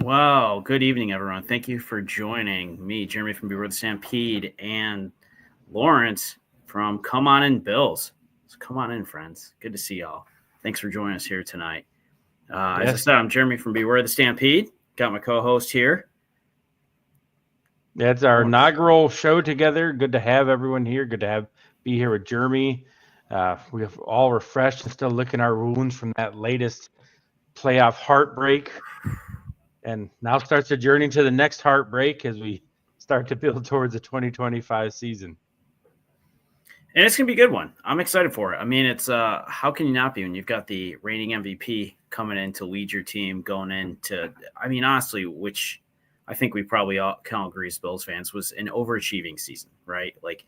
Wow, good evening, everyone. Thank you for joining me, Jeremy from Beware the Stampede, and Lawrence from Come On In Bills. So come on in, friends. Good to see y'all. Thanks for joining us here tonight. As I said, I'm Jeremy from Beware the Stampede. Got my co-host here. That's our inaugural show together. Good to have everyone here. Good to be here with Jeremy. We have all refreshed and still licking our wounds from that latest playoff heartbreak. And now starts the journey to the next heartbreak as we start to build towards the 2025 season. And it's going to be a good one. I'm excited for it. I mean, it's how can you not be when you've got the reigning MVP coming in to lead your team going into, I mean, honestly, which I think we probably all can all agree as Bills fans was an overachieving season, right? Like,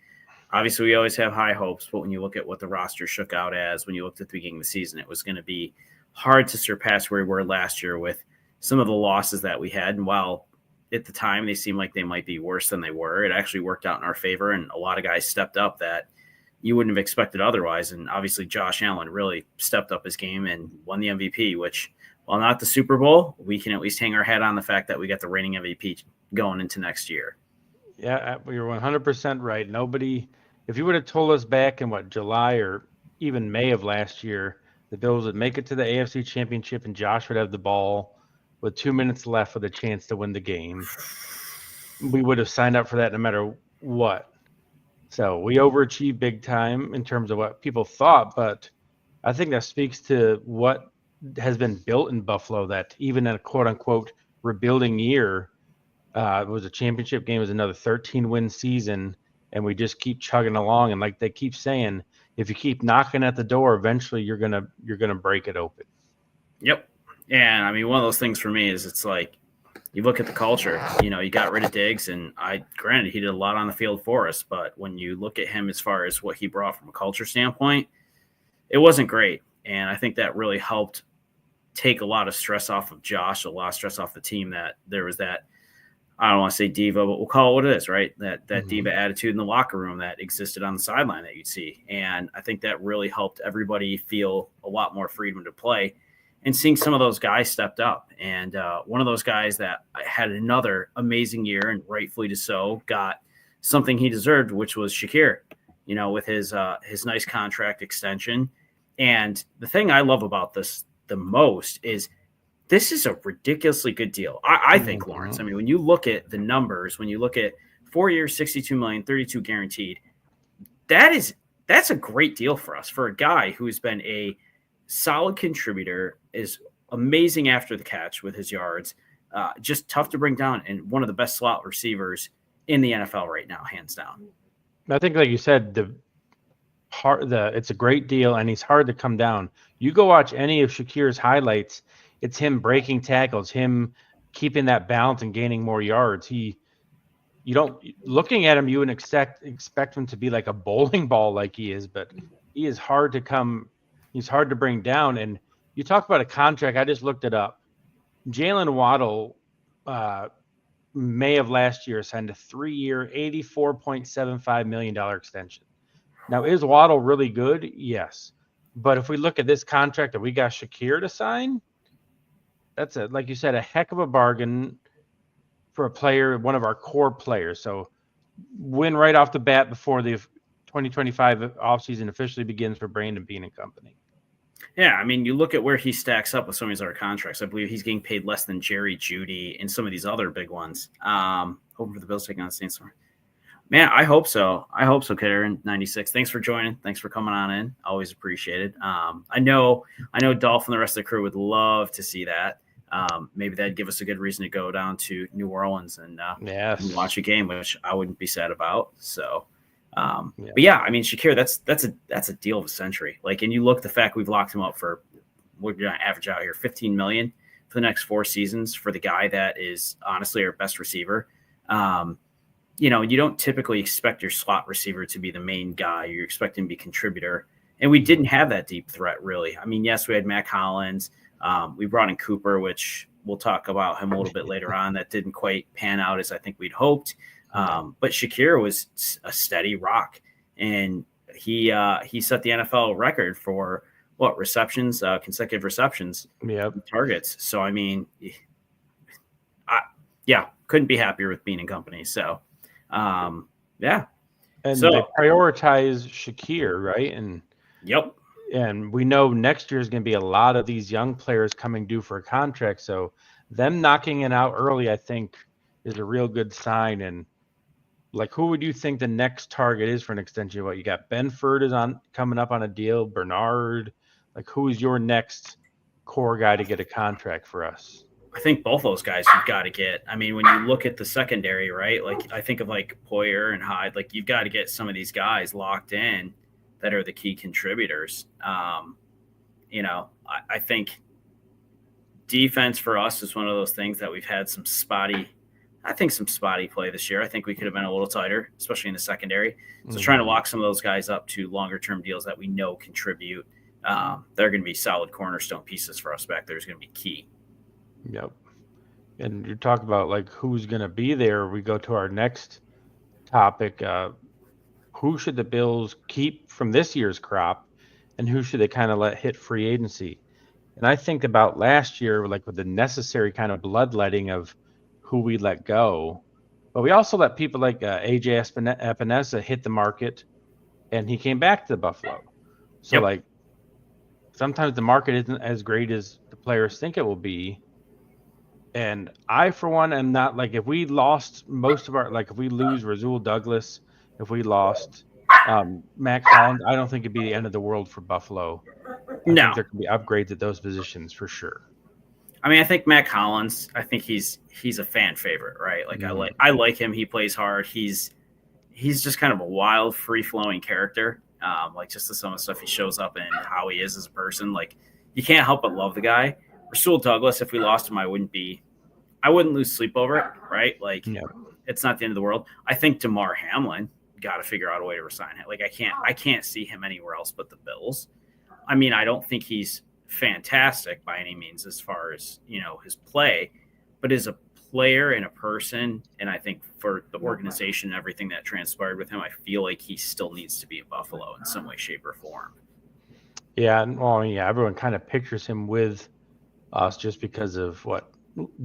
obviously we always have high hopes, but when you look at what the roster shook out as, when you looked at the beginning of the season, it was going to be hard to surpass where we were last year with some of the losses that we had. And while at the time they seemed like they might be worse than they were, it actually worked out in our favor. And a lot of guys stepped up that you wouldn't have expected otherwise. And obviously Josh Allen really stepped up his game and won the MVP, which, while not the Super Bowl, we can at least hang our head on the fact that we got the reigning MVP going into next year. Yeah, you're 100% right. Nobody, if you would have told us back in July or even May of last year, the Bills would make it to the AFC Championship and Josh would have the ball with 2 minutes left with a chance to win the game, we would have signed up for that no matter what. So we overachieved big time in terms of what people thought, but I think that speaks to what has been built in Buffalo, that even in a quote-unquote rebuilding year, it was a championship game, it was another 13-win season, and we just keep chugging along. And like they keep saying, if you keep knocking at the door, eventually you're gonna break it open. Yep. And I mean, one of those things for me is it's like you look at the culture, you got rid of Diggs, and granted, he did a lot on the field for us, but when you look at him as far as what he brought from a culture standpoint, it wasn't great. And I think that really helped take a lot of stress off of Josh, a lot of stress off the team, that there was that, I don't want to say diva, but we'll call it what it is, right? That diva attitude in the locker room that existed on the sideline that you'd see. And I think that really helped everybody feel a lot more freedom to play. And seeing some of those guys stepped up. And one of those guys that had another amazing year, and rightfully so, got something he deserved, which was Shakir, with his nice contract extension. And the thing I love about this the most is this is a ridiculously good deal. I think, Lawrence, I mean, when you look at the numbers, when you look at 4 years, $62 million, 32 guaranteed, that's a great deal for us, for a guy who's been a solid contributor, is amazing after the catch with his yards, just tough to bring down, and one of the best slot receivers in the NFL right now, hands down. I think, like you said, it's a great deal, and he's hard to come down. You go watch any of Shakir's highlights, it's him breaking tackles, him keeping that balance and gaining more yards. Looking at him, you would expect him to be like a bowling ball like he is, but he is hard to come. He's hard to bring down. And you talk about a contract. I just looked it up. Jalen Waddle, May of last year, signed a 3-year, $84.75 million extension. Now, is Waddle really good? Yes. But if we look at this contract that we got Shakir to sign, that's like you said, a heck of a bargain for a player, one of our core players. So win right off the bat before the 2025 offseason officially begins for Brandon Beane and company. Yeah, I mean, you look at where he stacks up with some of these other contracts. I believe he's getting paid less than Jerry Jeudy and some of these other big ones. Hoping for the Bills taking on the Saints. Man, I hope so. Kidder in 96. Thanks for joining. Thanks for coming on in. Always appreciated. I know Dolph and the rest of the crew would love to see that. Maybe that'd give us a good reason to go down to New Orleans and watch a game, which I wouldn't be sad about. So, but yeah, I mean, Shakir, that's a deal of a century. Like, and you look at the fact we've locked him up for we're going to average out here 15 million for the next 4 seasons for the guy that is honestly our best receiver. You don't typically expect your slot receiver to be the main guy. You expect him to be a contributor. And we didn't have that deep threat, really. I mean, yes, we had Mac Hollins. We brought in Cooper, which we'll talk about him a little bit later on. That didn't quite pan out as I think we'd hoped. But Shakir was a steady rock. And he set the NFL record for receptions, consecutive receptions, targets. So, I mean, couldn't be happier with being in company. So, yeah. And they prioritize Shakir, right? And yep. And we know next year is going to be a lot of these young players coming due for a contract. So them knocking it out early, I think, is a real good sign. And like, who would you think the next target is for an extension? What you got? Benford is coming up on a deal. Bernard, like, who is your next core guy to get a contract for us? I think both those guys you've got to get. I mean, when you look at the secondary, right? Like, I think of like Poyer and Hyde. Like, you've got to get some of these guys locked in that are the key contributors. I think defense for us is one of those things that we've had some spotty play this year. I think we could have been a little tighter, especially in the secondary. So trying to lock some of those guys up to longer-term deals that we know contribute. They're going to be solid cornerstone pieces for us back there is going to be key. Yep. And you talk about like who's going to be there. We go to our next topic. Who should the Bills keep from this year's crop, and who should they kind of let hit free agency? And I think about last year, like with the necessary kind of bloodletting of who we let go, but we also let people like AJ Epinesa hit the market, and he came back to Buffalo. So like sometimes the market isn't as great as the players think it will be. And I, for one, am not like, if we lost most of our, like if we lose Rasul Douglas, if we lost Mac Hollins, I don't think it'd be the end of the world for Buffalo. I think there can be upgrades at those positions for sure. I mean, I think Mac Hollins, I think he's a fan favorite, right? Like I like him. He plays hard. He's just kind of a wild, free flowing character. Like just the some of the stuff he shows up and how he is as a person. Like you can't help but love the guy. Rasul Douglas, if we lost him, I wouldn't lose sleep over it, right? Like it's not the end of the world. I think DeMar Hamlin got to figure out a way to resign him. Like I can't see him anywhere else but the Bills. I mean, I don't think he's fantastic by any means as far as, his play, but as a player and a person, and I think for the organization and everything that transpired with him, I feel like he still needs to be at Buffalo in some way, shape, or form. Yeah, well, everyone kind of pictures him with us just because of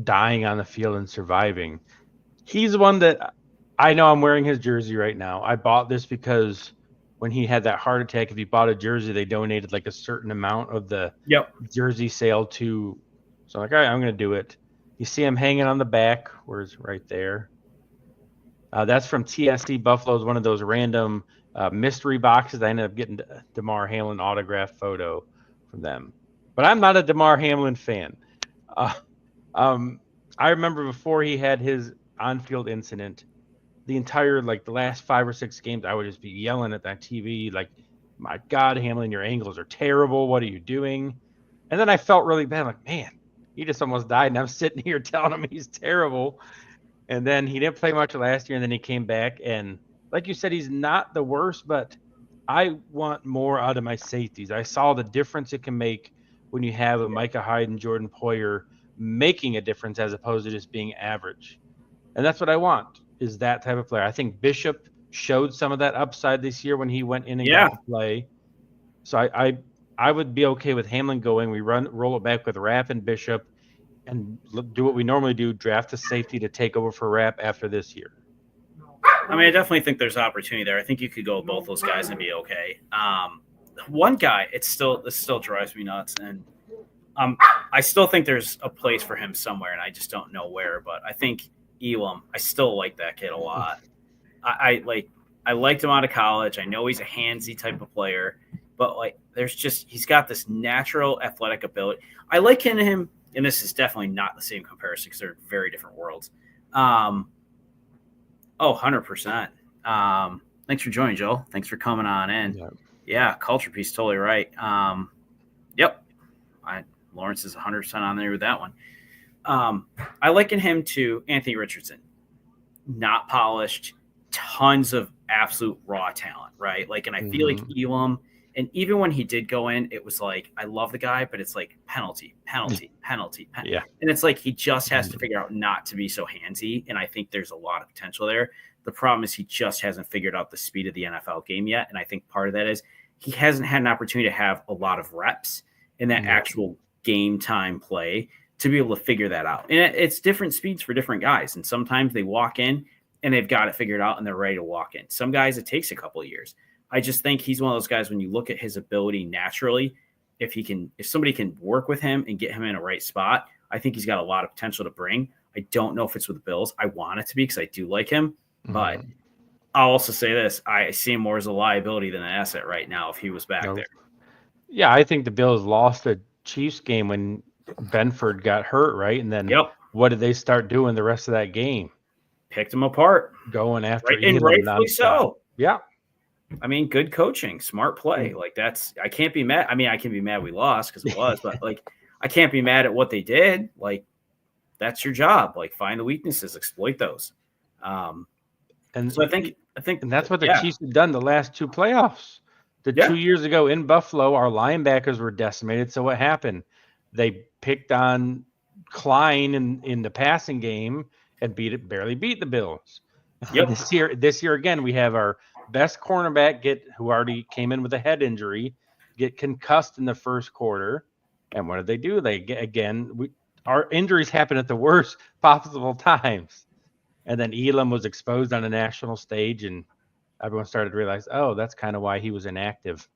dying on the field and surviving. He's one that I know. I'm wearing his jersey right now. I bought this because when he had that heart attack, if you bought a jersey, they donated like a certain amount of the jersey sale to. So I'm like, all right, I'm going to do it. You see him hanging on the back. Where's right there? That's from TSC Buffalo. Is one of those random mystery boxes. I ended up getting DeMar Hamlin autographed photo from them. But I'm not a DeMar Hamlin fan. I remember before he had his on-field incident, the entire, the last 5 or 6 games, I would just be yelling at that TV, like, my God, Hamlin, your angles are terrible. What are you doing? And then I felt really bad. Like, man, he just almost died, and I'm sitting here telling him he's terrible. And then he didn't play much last year, and then he came back. And like you said, he's not the worst, but I want more out of my safeties. I saw the difference it can make when you have a Micah Hyde and Jordan Poyer making a difference as opposed to just being average. And that's what I want, is that type of player. I think Bishop showed some of that upside this year when he went in and got to play. So I would be okay with Hamlin going. We roll it back with Rapp and Bishop and do what we normally do, draft a safety to take over for Rapp after this year. I mean, I definitely think there's opportunity there. I think you could go with both those guys and be okay. One guy, this still drives me nuts, and I still think there's a place for him somewhere, and I just don't know where. But I think Elam, I still like that kid a lot. I liked him out of college. I know he's a handsy type of player, but he's got this natural athletic ability. I like him, and this is definitely not the same comparison because they're very different worlds. 100%. Thanks for joining, Joel. Thanks for coming on in. Yeah, culture piece, totally right. Yep, Lawrence is 100% on there with that one. I liken him to Anthony Richardson. Not polished, tons of absolute raw talent, right? Like, and I feel like Elam, and even when he did go in, it was like, I love the guy, but it's like penalty. Yeah. And it's like he just has to figure out not to be so handsy, and I think there's a lot of potential there. The problem is he just hasn't figured out the speed of the NFL game yet, and I think part of that is he hasn't had an opportunity to have a lot of reps in that actual game time play to be able to figure that out. And it's different speeds for different guys. And sometimes they walk in and they've got it figured out and they're ready to walk in. Some guys, it takes a couple of years. I just think he's one of those guys, when you look at his ability naturally, if somebody can work with him and get him in a right spot, I think he's got a lot of potential to bring. I don't know if it's with the Bills. I want it to be because I do like him. But I'll also say this. I see him more as a liability than an asset right now if he was back there. Yeah, I think the Bills lost the Chiefs game when Benford got hurt, right? And then what did they start doing the rest of that game? Picked him apart. Going after and rightfully so. Yeah. I mean, good coaching, smart play. Like, I can't be mad. I mean, I can be mad we lost because it was, but like, I can't be mad at what they did. Like, that's your job. Like, find the weaknesses, exploit those. And so I think and that's what the Chiefs have done the last two playoffs. 2 years ago in Buffalo, our linebackers were decimated. So what happened? They picked on Klein in the passing game and barely beat the Bills. This year again, we have our best cornerback who already came in with a head injury, get concussed in the first quarter. And what did they do? Our injuries happen at the worst possible times. And then Elam was exposed on a national stage, and everyone started to realize, that's kind of why he was inactive.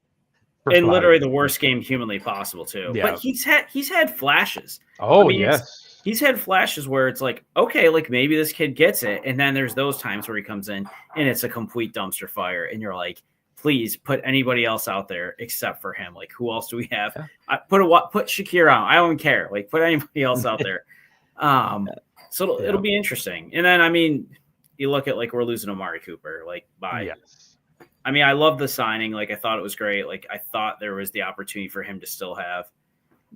And literally the worst game humanly possible too. Yeah. But he's had flashes. Yes. He's had flashes where it's like, okay, like maybe this kid gets it. And then there's those times where he comes in and it's a complete dumpster fire. And you're like, please put anybody else out there except for him. Like, who else do we have? Yeah. Put Shakir on. I don't care. Like, put anybody else out there. So it'll be interesting. And then, I mean, you look at, like, we're losing Amari Cooper. Like, bye. Yes. I mean, I love the signing. Like, I thought it was great. Like, I thought there was the opportunity for him to still have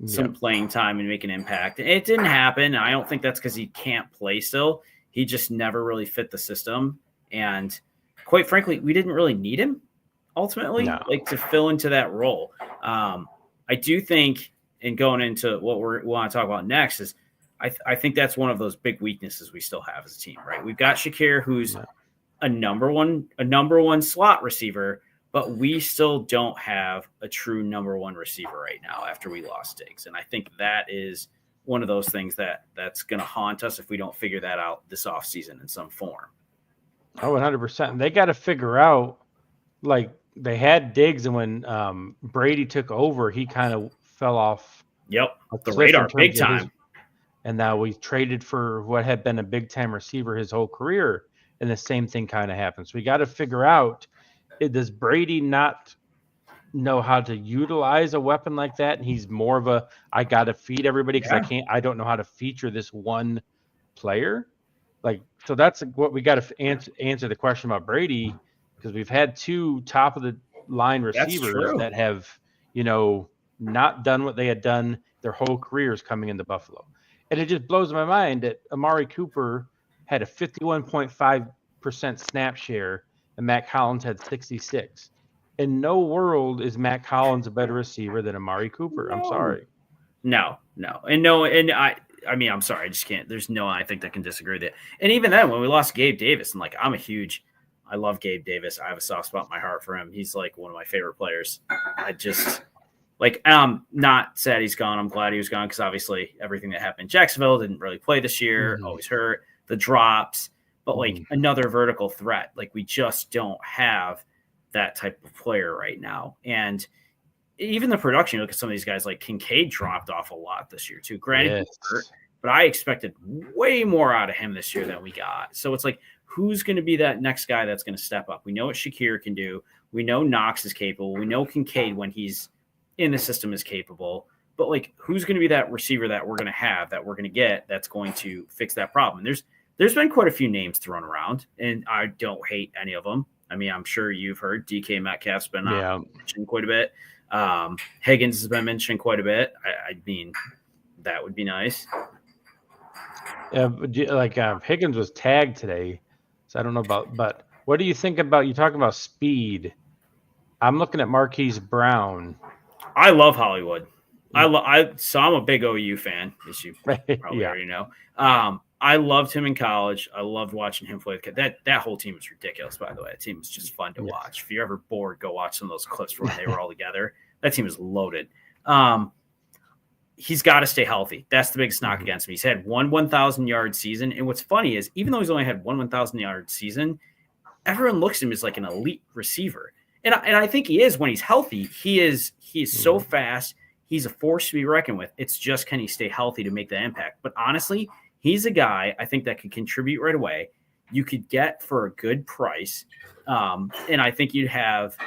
some playing time and make an impact. And it didn't happen. I don't think that's because he can't play still. He just never really fit the system. And quite frankly, we didn't really need him ultimately, like, to fill into that role. I do think, and going into what we want to talk about next, is I think that's one of those big weaknesses we still have as a team, right? We've got Shakir, who's a number one slot receiver, but we still don't have a true number one receiver right now after we lost Diggs. And I think that is one of those things that's going to haunt us if we don't figure that out this offseason in some form. 100%. They got to figure out, like, they had Diggs, and when Brady took over, he kind of fell off the radar big time. And now we traded for what had been a big-time receiver his whole career, and the same thing kind of happens. We got to figure out, does Brady not know how to utilize a weapon like that? And he's more of I got to feed everybody because I don't know how to feature this one player. Like, so that's what we got to answer the question about Brady, because we've had two top of the line receivers that have, not done what they had done their whole careers coming into Buffalo. And it just blows my mind that Amari Cooper had a 51.5% snap share and Matt Collins had 66. In no world is Matt Collins a better receiver than Amari Cooper. I'm sorry. No. And I mean, I'm sorry. I just can't. There's no one I think that can disagree with it. And even then, when we lost Gabe Davis, and like, I love Gabe Davis. I have a soft spot in my heart for him. He's like one of my favorite players. I'm not sad he's gone. I'm glad he was gone because obviously everything that happened in Jacksonville, didn't really play this year, always hurt, the drops, but like another vertical threat. Like, we just don't have that type of player right now. And even the production, look at some of these guys, like Kincaid dropped off a lot this year too. Granted, he's hurt, but I expected way more out of him this year than we got. So it's like, who's going to be that next guy that's going to step up? We know what Shakir can do. We know Knox is capable. We know Kincaid, when he's in the system, is capable. But like, who's going to be that receiver that we're going to have, that we're going to get, that's going to fix that problem? And there's been quite a few names thrown around, and I don't hate any of them. I mean, I'm sure you've heard DK Metcalf's been mentioned quite a bit. Higgins has been mentioned quite a bit. I mean, that would be nice. Higgins was tagged today, so I don't know about. But what do you think about? You talking about speed? I'm looking at Marquise Brown. I love Hollywood. So I'm a big OU fan, as you probably already know. I loved him in college. I loved watching him play. That whole team was ridiculous, by the way. That team was just fun to watch. If you're ever bored, go watch some of those clips when they were all together. That team was loaded. He's got to stay healthy. That's the biggest knock against him. He's had one 1,000-yard season. And what's funny is, even though he's only had one 1,000-yard season, everyone looks at him as like an elite receiver. And I think he is when he's healthy. He is so fast. He's a force to be reckoned with. It's just, can he stay healthy to make the impact? But honestly, he's a guy I think that could contribute right away. You could get for a good price. And I think you'd have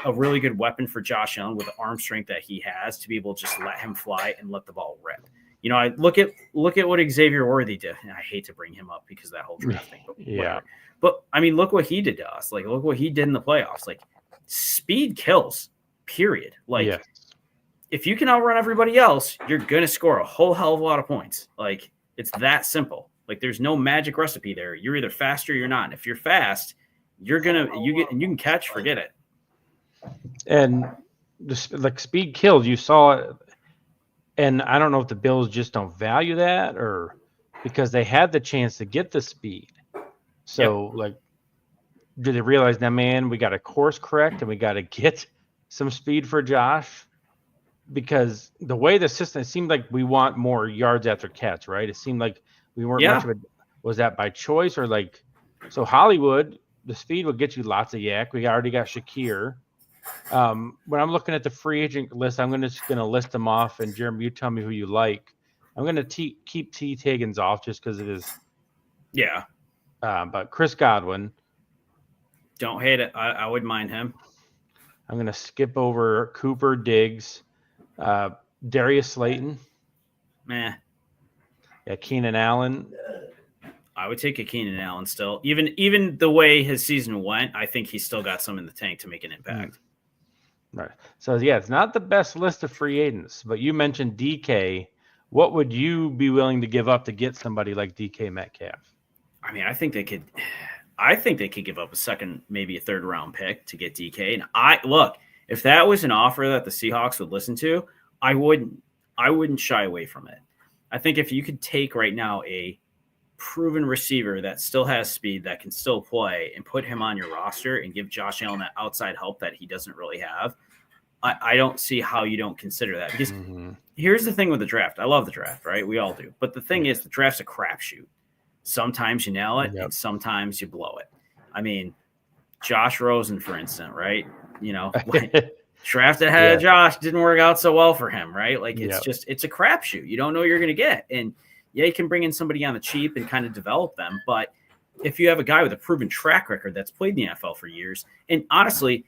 a really good weapon for Josh Allen with the arm strength that he has to be able to just let him fly and let the ball rip. You know, I look at what Xavier Worthy did. And I hate to bring him up because of that whole draft thing. But whatever. But I mean, look what he did to us. Like, look what he did in the playoffs. Like, speed kills, period. Like, if you can outrun everybody else, you're going to score a whole hell of a lot of points. Like, it's that simple. Like, there's no magic recipe there. You're either fast or you're not. And if you're fast, you can catch, forget it. And like, speed kills. You saw it. And I don't know if the Bills just don't value that, or because they had the chance to get the speed. So do they realize now, man, we got to course correct and we got to get some speed for Josh? Because the way the system, it seemed like we want more yards after catch, right? It seemed like we weren't much of it. Was that by choice, or like, so Hollywood, the speed will get you lots of yak. We already got Shakir. When I'm looking at the free agent list, I'm just going to list them off, and Jeremy, you tell me who you like. I'm going to keep T. Higgins off just because it is. Yeah. But Chris Godwin. Don't hate it. I wouldn't mind him. I'm going to skip over Cooper Diggs, Darius Slayton. Meh. Yeah, Keenan Allen. I would take a Keenan Allen still. Even the way his season went, I think he's still got some in the tank to make an impact. Right. So, it's not the best list of free agents, but you mentioned DK. What would you be willing to give up to get somebody like DK Metcalf? I mean, I think they could give up a second, maybe a third round pick to get DK. And if that was an offer that the Seahawks would listen to, I wouldn't shy away from it. I think if you could take right now a proven receiver that still has speed, that can still play, and put him on your roster and give Josh Allen that outside help that he doesn't really have, I don't see how you don't consider that. Because here's the thing with the draft. I love the draft, right? We all do. But the thing is, the draft's a crapshoot. Sometimes you nail it, and sometimes you blow it. I mean, Josh Rosen, for instance, right? You know, drafted ahead of Josh, didn't work out so well for him, right? Like, it's a crapshoot. You don't know what you're going to get. And you can bring in somebody on the cheap and kind of develop them. But if you have a guy with a proven track record that's played in the NFL for years, and honestly,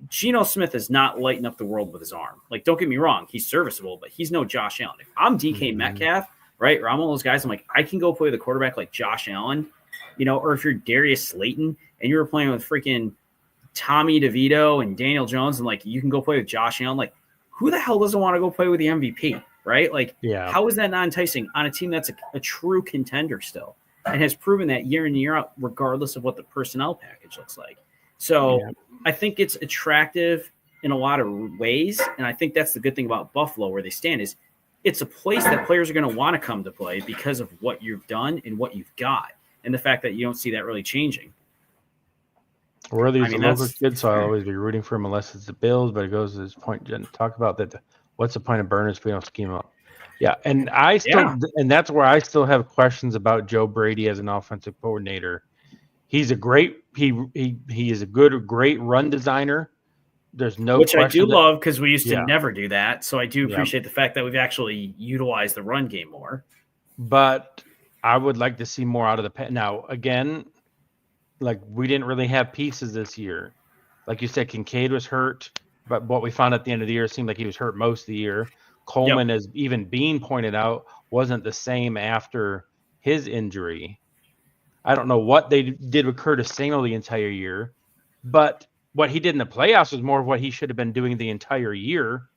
Geno Smith is not lighting up the world with his arm. Like, don't get me wrong, he's serviceable, but he's no Josh Allen. If I'm DK Metcalf, right, or I'm one of those guys, I'm like, I can go play with a quarterback like Josh Allen, you know, or if you're Darius Slayton and you were playing with freaking Tommy DeVito and Daniel Jones, and like, you can go play with Josh Allen, like, who the hell doesn't want to go play with the MVP, right? Like, how is that not enticing on a team that's a true contender still and has proven that year in, year out, regardless of what the personnel package looks like? So I think it's attractive in a lot of ways, and I think that's the good thing about Buffalo, where they stand, is it's a place that players are going to want to come to play because of what you've done and what you've got, and the fact that you don't see that really changing. Worthy's a local kid, so I'll always be rooting for him unless it's the Bills, but it goes to this point, Jen, talk about that. What's the point of Burners if we don't scheme up? Yeah, and and that's where I still have questions about Joe Brady as an offensive coordinator. He's a great he is a great run designer. There's no which question I do love, because we used to Yeah. never do that. So I do appreciate the fact that we've actually utilized the run game more. But I would like to see more out of the now. Again, like, we didn't really have pieces this year. Like you said, Kincaid was hurt, but what we found at the end of the year seemed like he was hurt most of the year. Coleman, as even Bean pointed out, wasn't the same after his injury. I don't know what they did with Curtis Samuel the entire year, but what he did in the playoffs was more of what he should have been doing the entire year.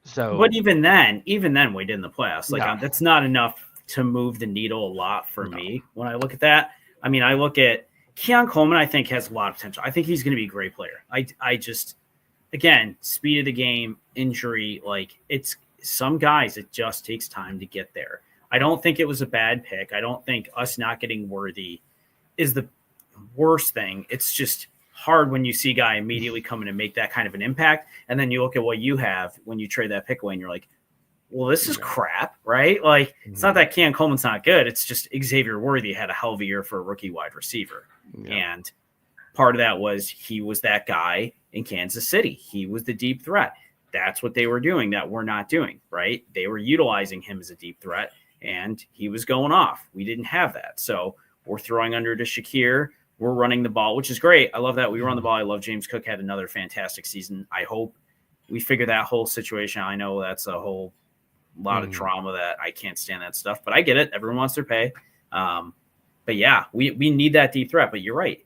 So, but even then we did in the playoffs. Like No. that's not enough to move the needle a lot for me when I look at that. I mean, I look at Keon Coleman. I think has a lot of potential. I think he's going to be a great player. I just, again, speed of the game, injury. Like it's some guys, it just takes time to get there. I don't think it was a bad pick. I don't think us not getting Worthy is the worst thing. It's just hard when you see a guy immediately come in and make that kind of an impact. And then you look at what you have when you trade that pick away and you're like, well, this is crap, right? Like, it's not that Keon Coleman's not good. It's just Xavier Worthy had a hell of a year for a rookie wide receiver. Yeah. And part of that was he was that guy in Kansas City. He was the deep threat. That's what they were doing that we're not doing, right? They were utilizing him as a deep threat, and he was going off. We didn't have that. So we're throwing under to Shakir. We're running the ball, which is great. I love that we run the ball. I love James Cook had another fantastic season. I hope we figure that whole situation out. I know that's a whole lot of trauma that I can't stand that stuff, but I get it. Everyone wants their pay. But yeah, we need that deep threat. But you're right.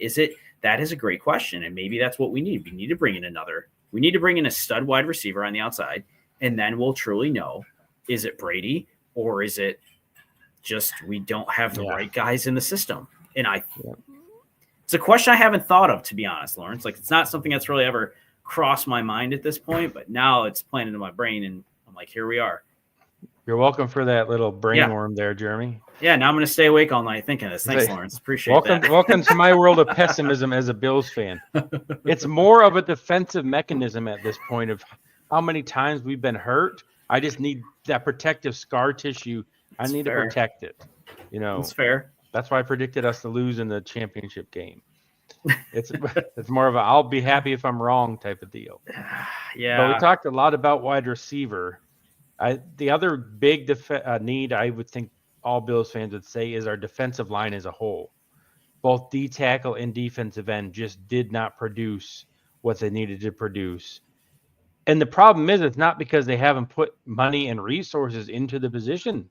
That is a great question. And maybe that's what we need. We need to bring in a stud wide receiver on the outside. And then we'll truly know, is it Brady or is it just we don't have the right guys in the system? And it's a question I haven't thought of, to be honest, Lawrence. Like, it's not something that's really ever crossed my mind at this point, but now it's planted in my brain, and I'm like, here we are. You're welcome for that little brain worm there, Jeremy. Yeah, now I'm going to stay awake all night thinking this. Thanks, Lawrence. Appreciate that. Welcome to my world of pessimism as a Bills fan. It's more of a defensive mechanism at this point of how many times we've been hurt. I just need that protective scar tissue. I need to protect it. That's fair. That's why I predicted us to lose in the championship game. It's more of a I'll be happy if I'm wrong type of deal. Yeah. But we talked a lot about wide receiver. The other big need I would think all Bills fans would say is our defensive line as a whole. Both D tackle and defensive end just did not produce what they needed to produce. And the problem is it's not because they haven't put money and resources into the position.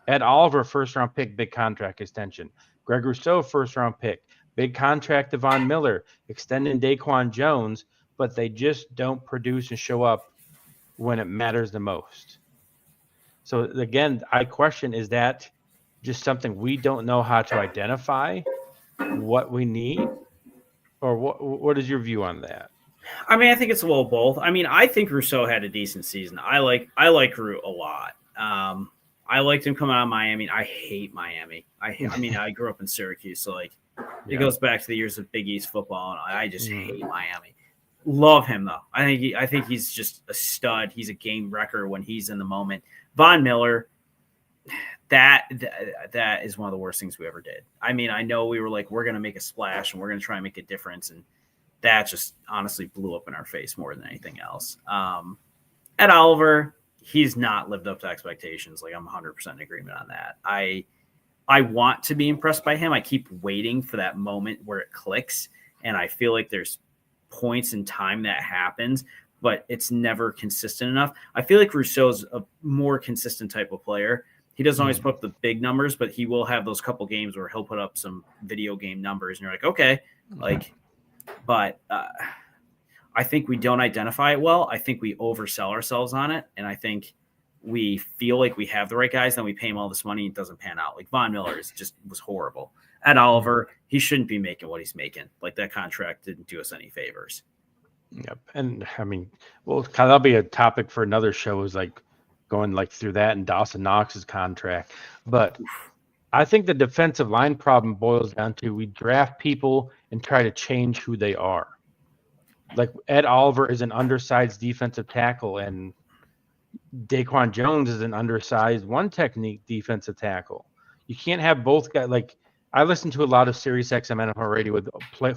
Ed Oliver, first-round pick, big contract extension. Greg Rousseau, first-round pick, big contract to Von Miller, extending Daquan Jones, but they just don't produce and show up when it matters the most. So, again, I question, is that just something we don't know how to identify what we need? Or what is your view on that? I mean, I think it's a little both. I mean, I think Rousseau had a decent season. I like Roux a lot. I liked him coming out of Miami. I hate Miami. I mean, I grew up in Syracuse, so it goes back to the years of Big East football, and I just hate Miami. Love him though. I think he's just a stud. He's a game wrecker when he's in the moment. Von Miller, that is one of the worst things we ever did. I mean, I know we were like, we're gonna make a splash and we're gonna try and make a difference, and that just honestly blew up in our face more than anything else. Ed Oliver, he's not lived up to expectations. Like, I'm 100% in agreement on that. I want to be impressed by him. I keep waiting for that moment where it clicks, and I feel like there's points in time that happens, but it's never consistent enough. I feel like Rousseau's a more consistent type of player. He doesn't always put up the big numbers, but he will have those couple games where he'll put up some video game numbers, and you're like, okay, but I think we don't identify it well. I think we oversell ourselves on it, and I think we feel like we have the right guys, then we pay him all this money and it doesn't pan out. Like Von Miller was horrible. Ed Oliver, he shouldn't be making what he's making. Like, that contract didn't do us any favors. Yep. And I mean, well, that'll be a topic for another show, is like going like through that and Dawson Knox's contract. But I think the defensive line problem boils down to we draft people and try to change who they are. Like, Ed Oliver is an undersized defensive tackle, and Daquan Jones is an undersized one technique defensive tackle. You can't have both guys. Like, I listen to a lot of Sirius XM NFL radio with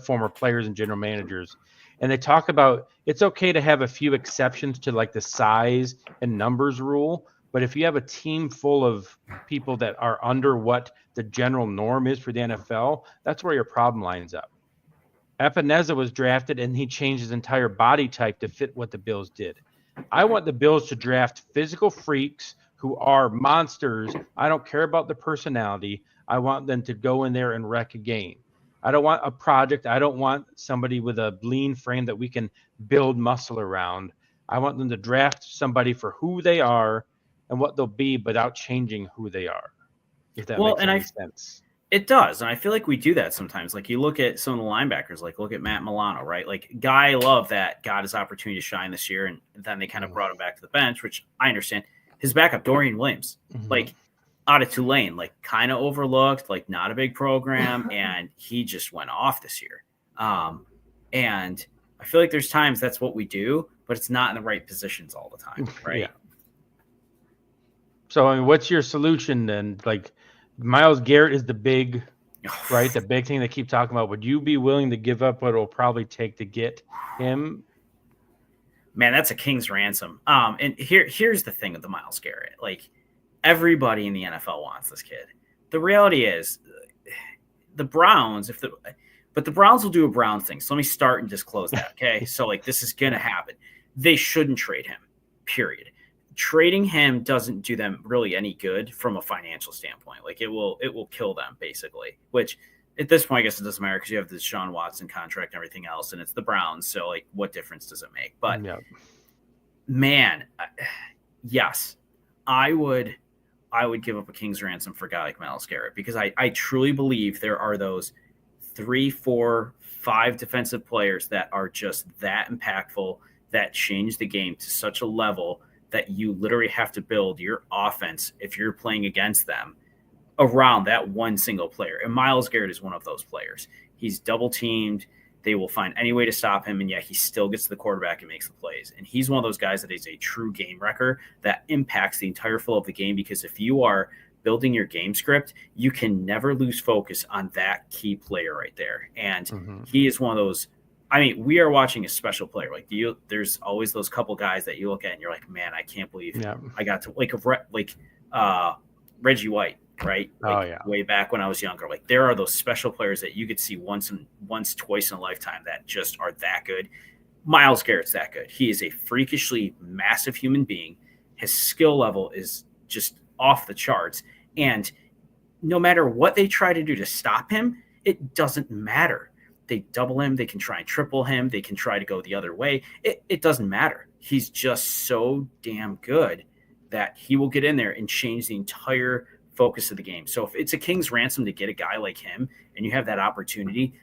former players and general managers, and they talk about it's okay to have a few exceptions to like the size and numbers rule, but if you have a team full of people that are under what the general norm is for the NFL, that's where your problem lines up. Epineza was drafted, and he changed his entire body type to fit what the Bills did. I want the Bills to draft physical freaks who are monsters. I don't care about the personality. I want them to go in there and wreck a game. I don't want a project. I don't want somebody with a lean frame that we can build muscle around. I want them to draft somebody for who they are and what they'll be without changing who they are, if that Well, makes and any sense. it does, and I feel like we do that sometimes. Like you look at some of the linebackers, like look at Matt Milano, right? Like Guy Love that got his opportunity to shine this year, and then they kind of brought him back to the bench, which I understand. His backup, Dorian Williams, like out of Tulane, like kind of overlooked, like not a big program, and he just went off this year. And I feel like there's times that's what we do, but it's not in the right positions all the time, right? Yeah. So, I mean, what's your solution then? Like, Myles Garrett is the big, right? The big thing they keep talking about. Would you be willing to give up what it'll probably take to get him? Man, that's a king's ransom. And here's the thing with the Myles Garrett. Like, everybody in the NFL wants this kid. The reality is, the Browns, but the Browns will do a Browns thing. So let me start and disclose that. Okay, so like this is gonna happen. They shouldn't trade him. Period. Trading him doesn't do them really any good from a financial standpoint. Like it will kill them basically. Which at this point, I guess it doesn't matter because you have the Deshaun Watson contract and everything else, and it's the Browns. So like, what difference does it make? But man, yes, I would give up a king's ransom for a guy like Myles Garrett because I truly believe there are those 3, 4, 5 defensive players that are just that impactful, that change the game to such a level that you literally have to build your offense if you're playing against them around that one single player. And Myles Garrett is one of those players. He's double teamed. They will find any way to stop him, and yet he still gets to the quarterback and makes the plays. And he's one of those guys that is a true game wrecker that impacts the entire flow of the game because if you are building your game script, you can never lose focus on that key player right there. And he is one of those. I mean, we are watching a special player. Like there's always those couple guys that you look at and you're like, man, I can't believe I got to like Reggie White, right? Like, way back when I was younger. Like there are those special players that you could see once, twice in a lifetime that just are that good. Myles Garrett's that good. He is a freakishly massive human being. His skill level is just off the charts. And no matter what they try to do to stop him, it doesn't matter. They double him. They can try and triple him. They can try to go the other way. It doesn't matter. He's just so damn good that he will get in there and change the entire focus of the game. So if it's a king's ransom to get a guy like him and you have that opportunity,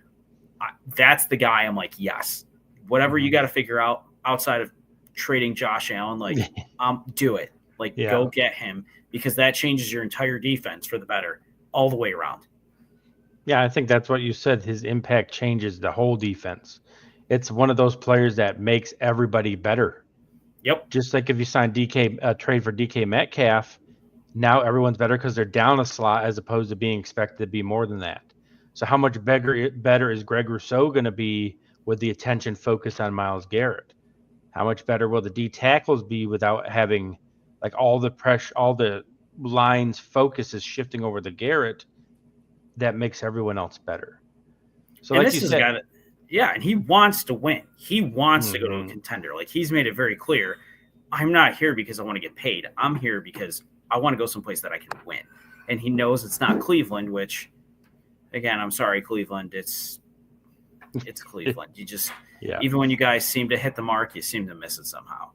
that's the guy I'm like, yes, whatever you got to figure out outside of trading Josh Allen, like do it. Like go get him because that changes your entire defense for the better all the way around. Yeah, I think that's what you said. His impact changes the whole defense. It's one of those players that makes everybody better. Yep. Just like if you sign trade for DK Metcalf, now everyone's better because they're down a slot as opposed to being expected to be more than that. So how much better is Greg Rousseau going to be with the attention focused on Myles Garrett? How much better will the D tackles be without having like all the pressure, all the lines focus is shifting over to Garrett? That makes everyone else better. So and like this you is said, and he wants to win. He wants to go to a contender. Like he's made it very clear. I'm not here because I want to get paid. I'm here because I want to go someplace that I can win. And he knows it's not Cleveland, which again, I'm sorry, Cleveland. It's Cleveland. You just even when you guys seem to hit the mark, you seem to miss it somehow.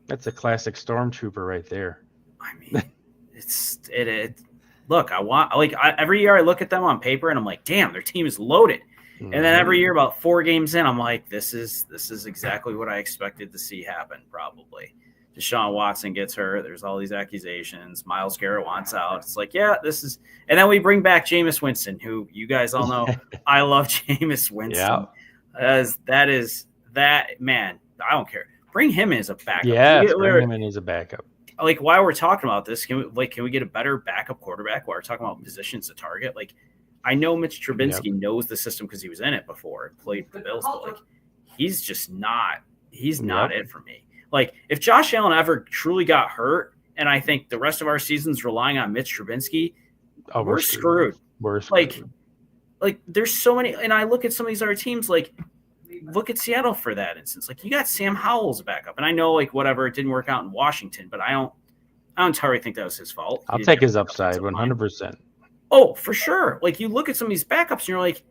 That's a classic stormtrooper right there. I mean, look, every year I look at them on paper and I'm like, damn, their team is loaded. And then every year about 4 games in, I'm like, this is exactly what I expected to see happen probably. Deshaun Watson gets hurt. There's all these accusations. Myles Garrett wants out. It's like, this is – and then we bring back Jameis Winston, who you guys all know I love Jameis Winston. Man, I don't care. Bring him in as a backup. Yeah, bring him in as a backup. Like, while we're talking about this, can we get a better backup quarterback while we're talking about positions to target? Like, I know Mitch Trubisky knows the system because he was in it before and played for the Bills, but like, he's just not it for me. Like, if Josh Allen ever truly got hurt, and I think the rest of our season's relying on Mitch Trubisky, we're screwed. We're screwed. Like, there's so many, and I look at some of these other teams, like, look at Seattle for that instance. Like, you got Sam Howell's backup, and I know, like, whatever, it didn't work out in Washington, but I don't entirely think that was his fault. I'll take his upside 100%. Oh, for sure. Like you look at some of these backups and you're like,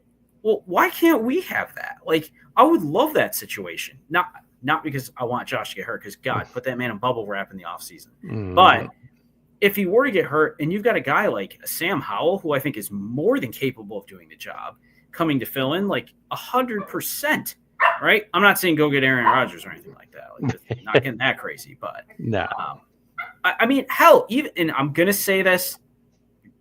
well, why can't we have that? Like I would love that situation. Not because I want Josh to get hurt, because God, put that man in bubble wrap in the offseason. But if he were to get hurt and you've got a guy like Sam Howell, who I think is more than capable of doing the job, coming to fill in like 100%, right? I'm not saying go get Aaron Rodgers or anything like that. Like, just not getting that crazy, but no. I mean, hell, even, and I'm going to say this,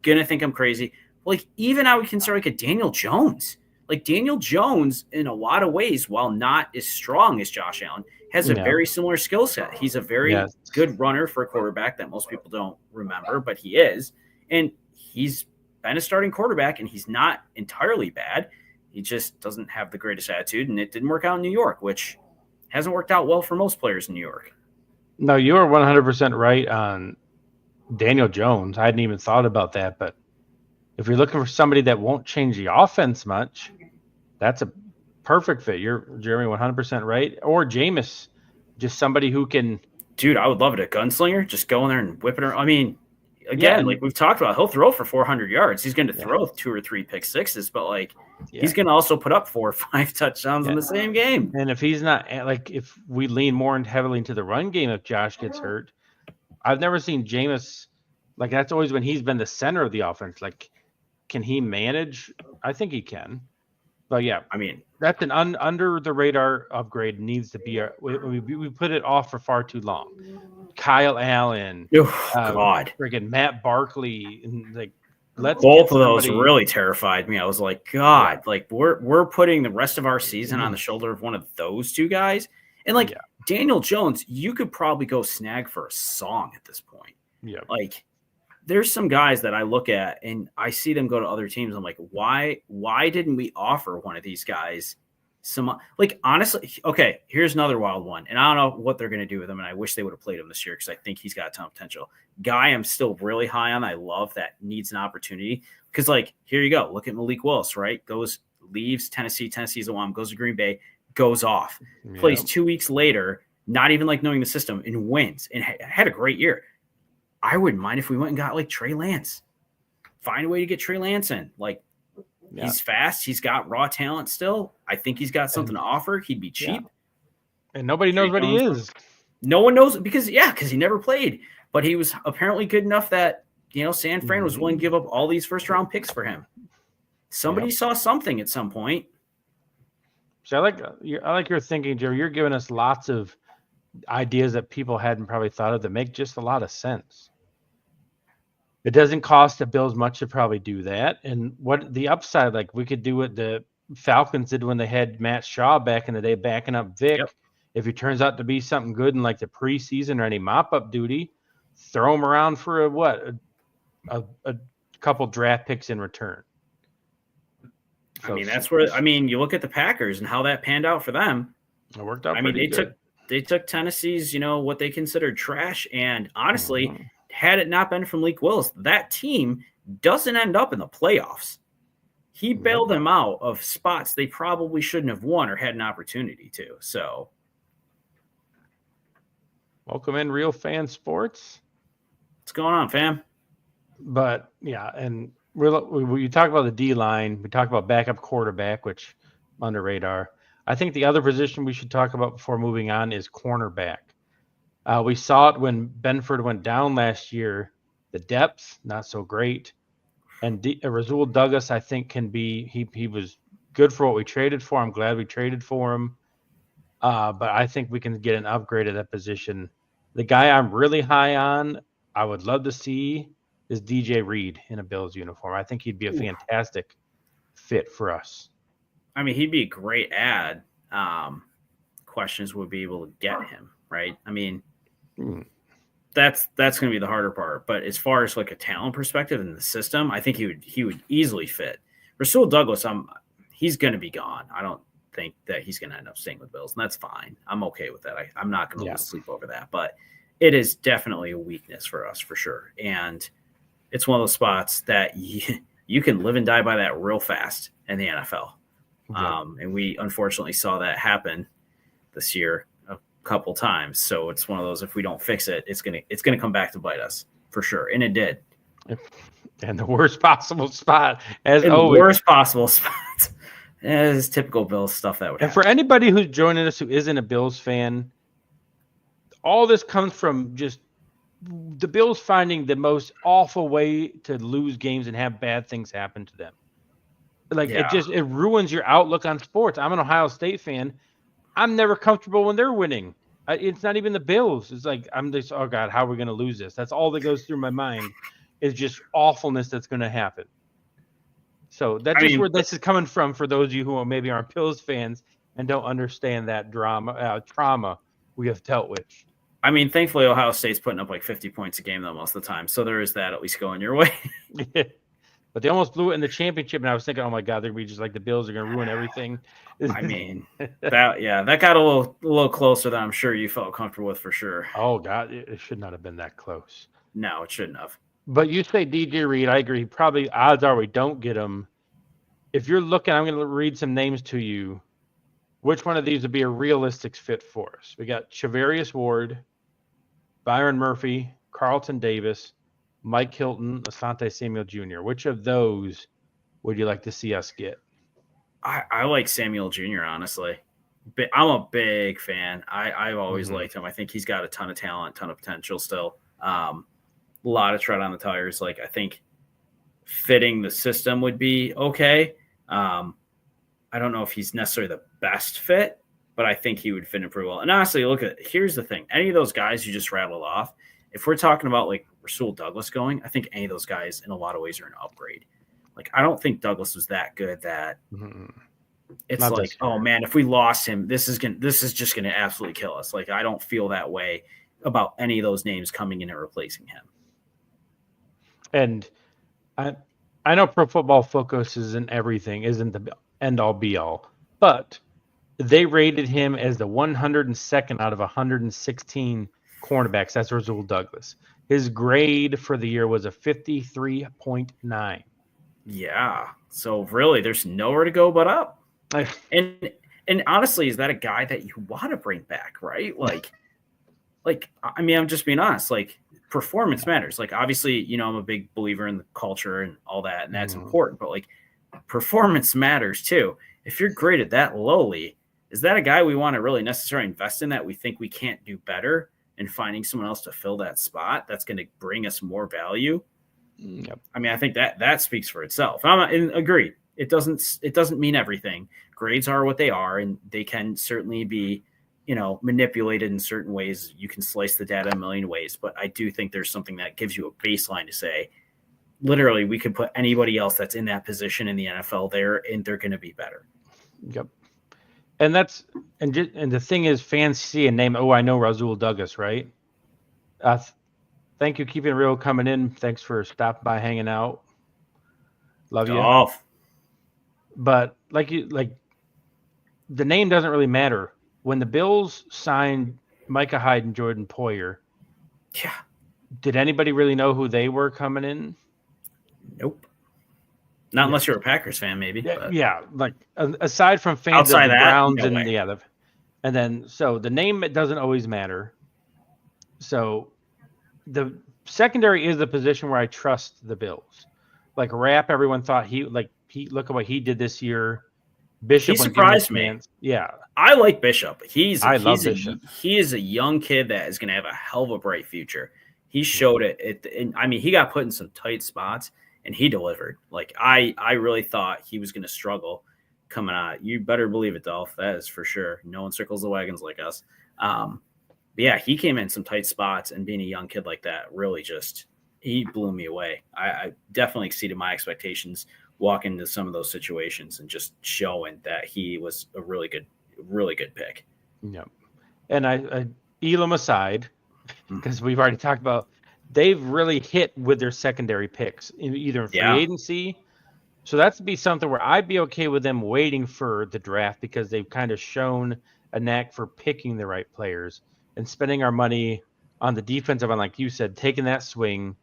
going to think I'm crazy. Like, even I would consider like a Daniel Jones. Like, Daniel Jones, in a lot of ways, while not as strong as Josh Allen, has a very similar skill set. He's a very good runner for a quarterback that most people don't remember, but he is. And he's been a starting quarterback, and he's not entirely bad. He just doesn't have the greatest attitude, and it didn't work out in New York, which hasn't worked out well for most players in New York. No, you are 100% right on Daniel Jones. I hadn't even thought about that, but if you're looking for somebody that won't change the offense much, that's a perfect fit. You're Jeremy 100% right. Or Jameis, just somebody who can. Dude, I would love it. A gunslinger, just go in there and whip it around. I mean, again, like we've talked about, he'll throw for 400 yards. He's going to throw 2 or 3 pick sixes, but like he's going to also put up 4 or 5 touchdowns in the same game. And if he's not, like, if we lean more heavily into the run game, if Josh gets hurt, I've never seen Jameis, like, that's always when he's been the center of the offense. Like, can he manage? I think he can. But yeah, I mean, that's an under the radar upgrade. Needs to be we put it off for far too long. Kyle Allen, God, friggin' Matt Barkley, and like both of those really terrified me. I was like, God, like we're putting the rest of our season on the shoulder of one of those 2 guys. And like Daniel Jones, you could probably go snag for a song at this point. Yeah, like. There's some guys that I look at and I see them go to other teams. I'm like, why didn't we offer one of these guys some, like, honestly, okay, here's another wild one. And I don't know what they're going to do with him. And I wish they would have played him this year, because I think he's got a ton of potential. Guy I'm still really high on. I love that needs an opportunity, because like, here you go. Look at Malik Willis, right? Leaves Tennessee's the one, goes to Green Bay, goes off, plays 2 weeks later, not even like knowing the system, and wins and had a great year. I wouldn't mind if we went and got like Trey Lance. Find a way to get Trey Lance in. Like, he's fast. He's got raw talent still. I think he's got something to offer. He'd be cheap. And nobody knows what he is. No one knows, because he never played. But he was apparently good enough that, San Fran was willing to give up all these first-round picks for him. Somebody saw something at some point. So I like your thinking, Joe. You're giving us lots of ideas that people hadn't probably thought of that make just a lot of sense. It doesn't cost the Bills much to probably do that. And what the upside, like, we could do what the Falcons did when they had Matt Shaw back in the day, backing up Vic. If he turns out to be something good in like the preseason or any mop-up duty, throw him around for a couple draft picks in return. So, I mean, that's where, you look at the Packers and how that panned out for them. It worked out pretty good. They took Tennessee's, what they considered trash. And honestly, had it not been from Malik Willis, that team doesn't end up in the playoffs. He bailed them out of spots they probably shouldn't have won or had an opportunity to. So, welcome in, Real Fan Sports. What's going on, fam? But yeah, and we talk about the D line. We talk about backup quarterback, which under radar. I think the other position we should talk about before moving on is cornerback. We saw it when Benford went down last year. The depth, not so great. And Rasul Douglas, I think, can be he was good for what we traded for. I'm glad we traded for him. But I think we can get an upgrade at that position. The guy I'm really high on, I would love to see, is DJ Reed in a Bills uniform. I think he'd be a fantastic fit for us. I mean, he'd be a great ad. Questions would be able to get him, right? I mean, that's going to be the harder part. But as far as like a talent perspective in the system, I think he would easily fit. Rasul Douglas, he's going to be gone. I don't think that he's going to end up staying with Bills, and that's fine. I'm okay with that. I'm not going to lose sleep over that. But it is definitely a weakness for us for sure. And it's one of those spots that you can live and die by that real fast in the NFL. And we unfortunately saw that happen this year a couple times. So it's one of those, if we don't fix it, it's gonna come back to bite us for sure. And it did. And the worst possible spot, as In the always. worst possible spots. It's typical Bills stuff that would And happen. for anybody who's joining us who isn't a Bills fan, all this comes from just the Bills finding the most awful way to lose games and have bad things happen to them. Like it ruins your outlook on sports. I'm an Ohio State fan. I'm never comfortable when they're winning. It's not even the Bills. It's like I'm just, oh God, how are we going to lose this? That's all that goes through my mind is just awfulness that's going to happen. So that's where this is coming from for those of you who maybe aren't Bills fans and don't understand that trauma we have dealt with. I mean, thankfully, Ohio State's putting up like 50 points a game though most of the time, so there is that at least going your way. But they almost blew it in the championship, and I was thinking, oh my God, they're gonna be just like the Bills are gonna ruin everything. I mean, that got a little closer than I'm sure you felt comfortable with for sure. Oh God, it should not have been that close. No, it shouldn't have. But you say DJ Reed, I agree. Probably odds are we don't get him. If you're looking, I'm going to read some names to you. Which one of these would be a realistic fit for us? We got Charvarius Ward, Byron Murphy, Carlton Davis, Mike Hilton, Asante Samuel Jr. Which of those would you like to see us get? I like Samuel Jr., honestly. I'm a big fan. I've always liked him. I think he's got a ton of talent, ton of potential still. A lot of tread on the tires. Like, I think fitting the system would be okay. I don't know if he's necessarily the best fit, but I think he would fit in pretty well. And honestly, here's the thing. Any of those guys you just rattled off, if we're talking about like Rasul Douglas going, I think any of those guys in a lot of ways are an upgrade. Like, I don't think Douglas was that good that it's not like, oh man, if we lost him, this is just gonna absolutely kill us. Like, I don't feel that way about any of those names coming in and replacing him. And I know Pro Football Focus isn't everything, isn't the end all be all, but they rated him as the 102nd out of 116 cornerbacks. That's Rasul Douglas. His grade for the year was a 53.9. Yeah. So really, there's nowhere to go but up. And honestly, is that a guy that you want to bring back, right? Like, I mean, I'm just being honest. Like, performance matters. Like, obviously, I'm a big believer in the culture and all that, and that's important. But like, performance matters too. If you're graded that lowly, is that a guy we want to really necessarily invest in that we think we can't do better and finding someone else to fill that spot that's going to bring us more value? Yep. I mean, I think that speaks for itself. And agree. It doesn't mean everything. Grades are what they are, and they can certainly be, manipulated in certain ways. You can slice the data a million ways, but I do think there's something that gives you a baseline to say, literally, we could put anybody else that's in that position in the NFL there, and they're going to be better. Yep. And the thing is, fans see a name. Oh, I know Rasul Douglas, right? Thank you, keeping it real, coming in. Thanks for stopping by, hanging out. Love you. Off. But the name doesn't really matter. When the Bills signed Micah Hyde and Jordan Poyer, did anybody really know who they were coming in? Nope. Not unless you're a Packers fan, maybe. Yeah. Like aside from fans outside of the that, Browns no and way. and then so the name, it doesn't always matter. So the secondary is the position where I trust the Bills. Like Rapp, everyone thought he look at what he did this year. Bishop, he surprised me. Yeah, I like Bishop. I love Bishop. He is a young kid that is going to have a hell of a bright future. He showed it. I mean, he got put in some tight spots and he delivered. Like I really thought he was going to struggle coming out. You better believe it, Dolph. That is for sure. No one circles the wagons like us. But yeah, he came in some tight spots, and being a young kid like that really he blew me away. I definitely exceeded my expectations walking into some of those situations and just showing that he was a really good pick. Yep. And I Elam aside, because we've already talked about, they've really hit with their secondary picks, either in free agency. So that's be something where I'd be okay with them waiting for the draft, because they've kind of shown a knack for picking the right players and spending our money on the defensive end, like you said, taking that swing.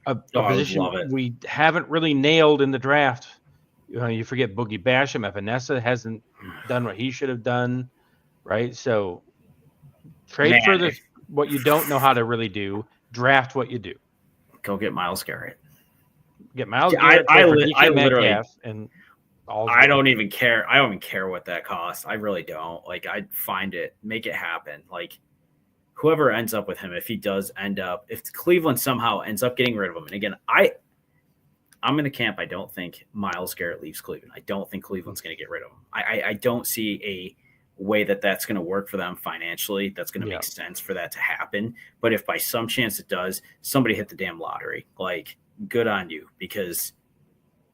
A position we haven't really nailed in the draft. You forget Boogie Basham. Epinesa hasn't done what he should have done, right? So trade for what you don't know how to really do. Draft what you do. Go get Myles Garrett. Get Myles Yeah, Garrett, trade for DK literally, Metcalf, and all's I good. don't even care. I don't even care what that costs. I really don't. Like, I'd find it, make it happen. Like, whoever ends up with him, if he does end up, if Cleveland somehow ends up getting rid of him, and again, I'm in the camp. I don't think Myles Garrett leaves Cleveland. I don't think Cleveland's going to get rid of him. I don't see a way that that's going to work for them financially. That's going to make sense for that to happen. But if by some chance it does, somebody hit the damn lottery. Like, good on you, because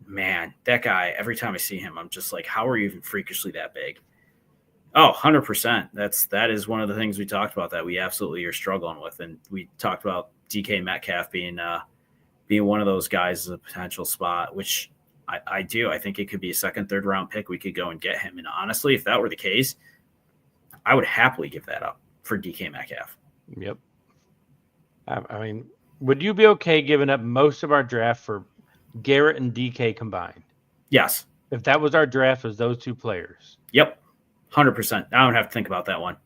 man, that guy, every time I see him, I'm just like, how are you even freakishly that big? Oh, 100%. That is one of the things we talked about that we absolutely are struggling with. And we talked about DK Metcalf being one of those guys as a potential spot, which I do. I think it could be a second, third round pick. We could go and get him. And honestly, if that were the case, I would happily give that up for DK Metcalf. Yep. I mean, would you be okay giving up most of our draft for Garrett and DK combined? Yes. If that was our draft, was those two players? Yep. 100%. I don't have to think about that one.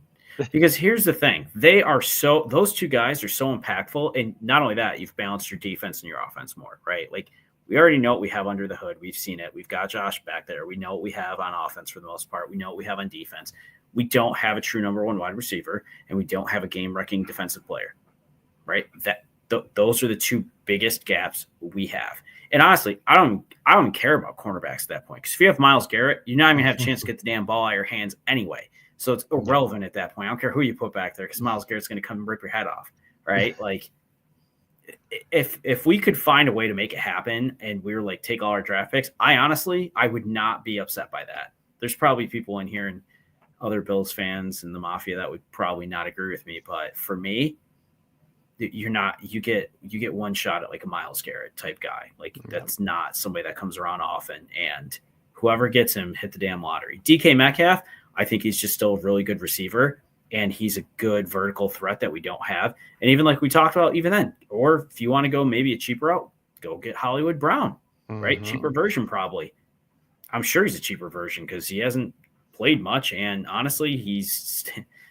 Because here's the thing. Those two guys are so impactful. And not only that, you've balanced your defense and your offense more, right? Like, we already know what we have under the hood. We've seen it. We've got Josh back there. We know what we have on offense for the most part. We know what we have on defense. We don't have a true number one wide receiver, and we don't have a game-wrecking defensive player, right? Those are the two biggest gaps we have. And honestly, I don't care about cornerbacks at that point, because if you have Myles Garrett, you're not even going to have a chance to get the damn ball out of your hands anyway. So it's irrelevant at that point. I don't care who you put back there, because Myles Garrett's going to come and rip your head off, right? Like, if we could find a way to make it happen and we were like, take all our draft picks, I would not be upset by that. There's probably people in here and other Bills fans and the Mafia that would probably not agree with me, but for me, you get one shot at like a Myles Garrett type guy. Like, that's not somebody that comes around often, and whoever gets him hit the damn lottery. DK Metcalf, I think he's just still a really good receiver, and he's a good vertical threat that we don't have. And even like we talked about even then, or if you want to go maybe a cheaper route, go get Hollywood Brown, right? Cheaper version probably. I'm sure he's a cheaper version because he hasn't played much, and honestly,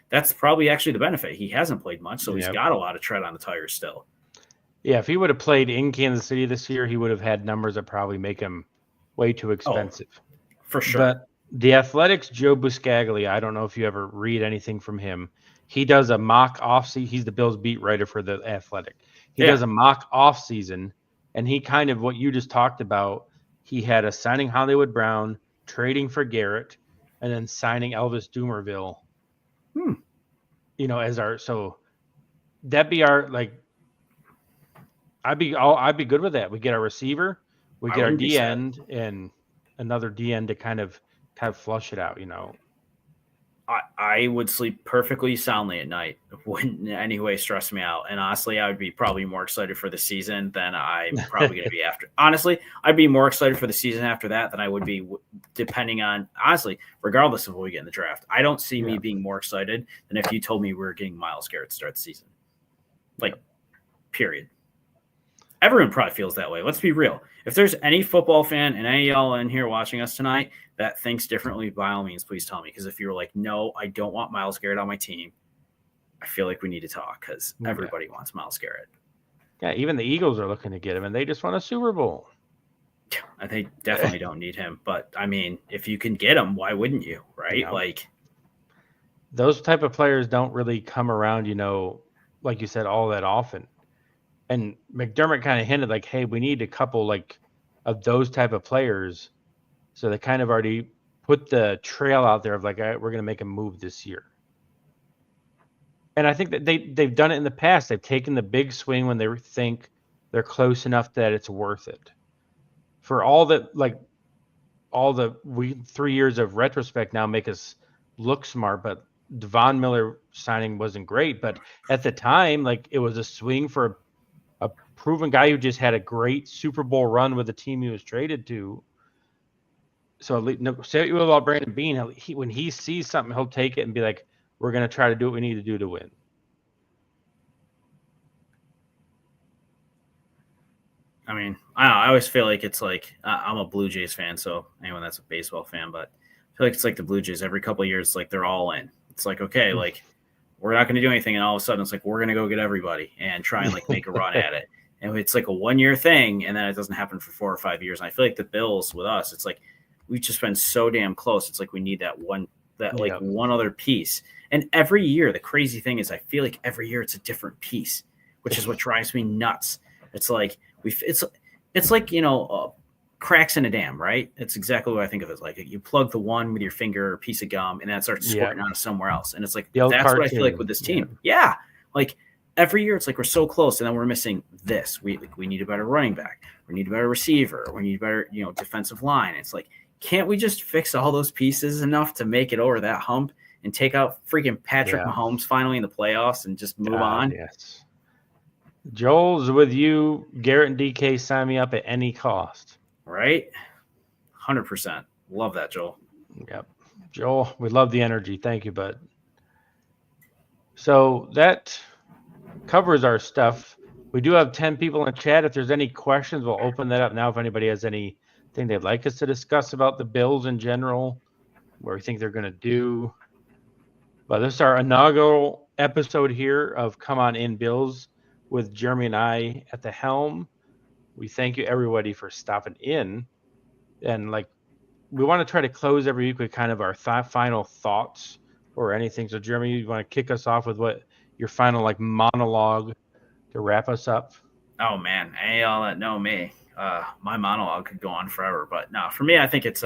that's probably actually the benefit. He hasn't played much, so he's got a lot of tread on the tires still. Yeah, if he would have played in Kansas City this year, he would have had numbers that probably make him way too expensive. Oh, for sure. But the Athletics, Joe Buscaglia, I don't know if you ever read anything from him. He does a mock offseason. He's the Bills beat writer for the Athletic. He does a mock offseason, and he kind of what you just talked about. He had a signing Hollywood Brown, trading for Garrett, and then signing Elvis Dumerville. So that'd be our I'd be good with that. We get our receiver, we get our D end, and another D end to kind of flush it out. I would sleep perfectly soundly at night. It wouldn't in any way stress me out. And honestly, I would be probably more excited for the season than I'm probably going to be after. Honestly, I'd be more excited for the season after that than I would be depending on, honestly, regardless of what we get in the draft. I don't see me being more excited than if you told me we were getting Myles Garrett to start the season. Like, period. Everyone probably feels that way. Let's be real. If there's any football fan and any of y'all in here watching us tonight that thinks differently, by all means, please tell me. Because if you're like, no, I don't want Myles Garrett on my team, I feel like we need to talk, because everybody wants Myles Garrett. Yeah, even the Eagles are looking to get him, and they just won a Super Bowl. They definitely don't need him. But, I mean, if you can get him, why wouldn't you, right? Like, those type of players don't really come around, like you said, all that often. And McDermott kind of hinted like, hey, we need a couple of those type of players. So they kind of already put the trail out there of like, all right, we're going to make a move this year. And I think that they've done it in the past. They've taken the big swing when they think they're close enough that it's worth it. For all the 3 years of retrospect now make us look smart, but Von Miller signing wasn't great. But at the time, it was a swing for a proven guy who just had a great Super Bowl run with the team he was traded to. So say what you will about Brandon Beane, when he sees something, he'll take it and be like, we're going to try to do what we need to do to win. I mean, I always feel like it's like I'm a Blue Jays fan, so anyone that's a baseball fan, but I feel like it's like the Blue Jays every couple of years, like they're all in. It's like, okay, we're not going to do anything, and all of a sudden it's like we're going to go get everybody and try and make a run at it. and it's like a 1 year thing, and then it doesn't happen for 4 or 5 years. And I feel like the Bills with us, it's like we've just been so damn close. It's like we need that one other piece. And every year, the crazy thing is, I feel like every year it's a different piece, which is what drives me nuts. It's like it's like cracks in a dam, right? It's exactly what I think of it. Like you plug the one with your finger or piece of gum, and that starts squirting out of somewhere else. And it's like that's what I feel like with this team. Yeah, like every year it's like we're so close, and then we're missing this. We need a better running back. We need a better receiver. We need a better defensive line. It's like, can't we just fix all those pieces enough to make it over that hump and take out freaking Patrick Mahomes finally in the playoffs and just move on? Yes. Joel's with you. Garrett and DK, sign me up at any cost. Right? 100%. Love that, Joel. Yep. Joel, we love the energy. Thank you, bud. So that covers our stuff. We do have 10 people in chat. If there's any questions, we'll open that up now. If anybody has anything they'd like us to discuss about the Bills in general, where we think they're going to do. But this is our inaugural episode here of Come On In Bills with Jeremy and I at the helm. We thank you, everybody, for stopping in. And we want to try to close every week with kind of our final thoughts or anything. So, Jeremy, you want to kick us off with what your final monologue to wrap us up? Oh, man. Hey, y'all that know me. My monologue could go on forever. But no, for me, I think it's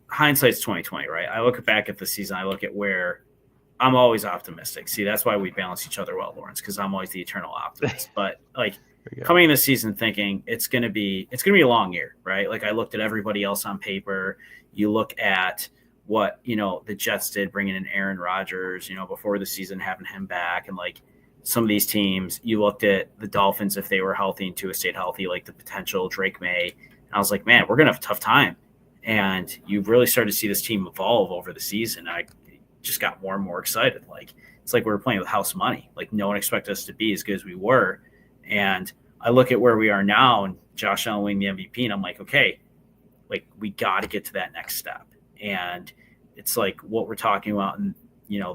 hindsight's 2020, right? I look back at the season. I look at where I'm always optimistic. See, that's why we balance each other well, Lawrence, because I'm always the eternal optimist. But coming in this season thinking it's going to be a long year, right? Like I looked at everybody else on paper. You look at what, the Jets did bringing in Aaron Rodgers, before the season, having him back. And some of these teams, you looked at the Dolphins, if they were healthy and Tua stayed healthy, like the potential Drake May. And I was like, man, we're going to have a tough time. And you've really started to see this team evolve over the season. I just got more and more excited. It's like we were playing with house money. No one expected us to be as good as we were. And I look at where we are now and Josh Allen winning the MVP, and I'm like, okay, we got to get to that next step. And it's like what we're talking about in,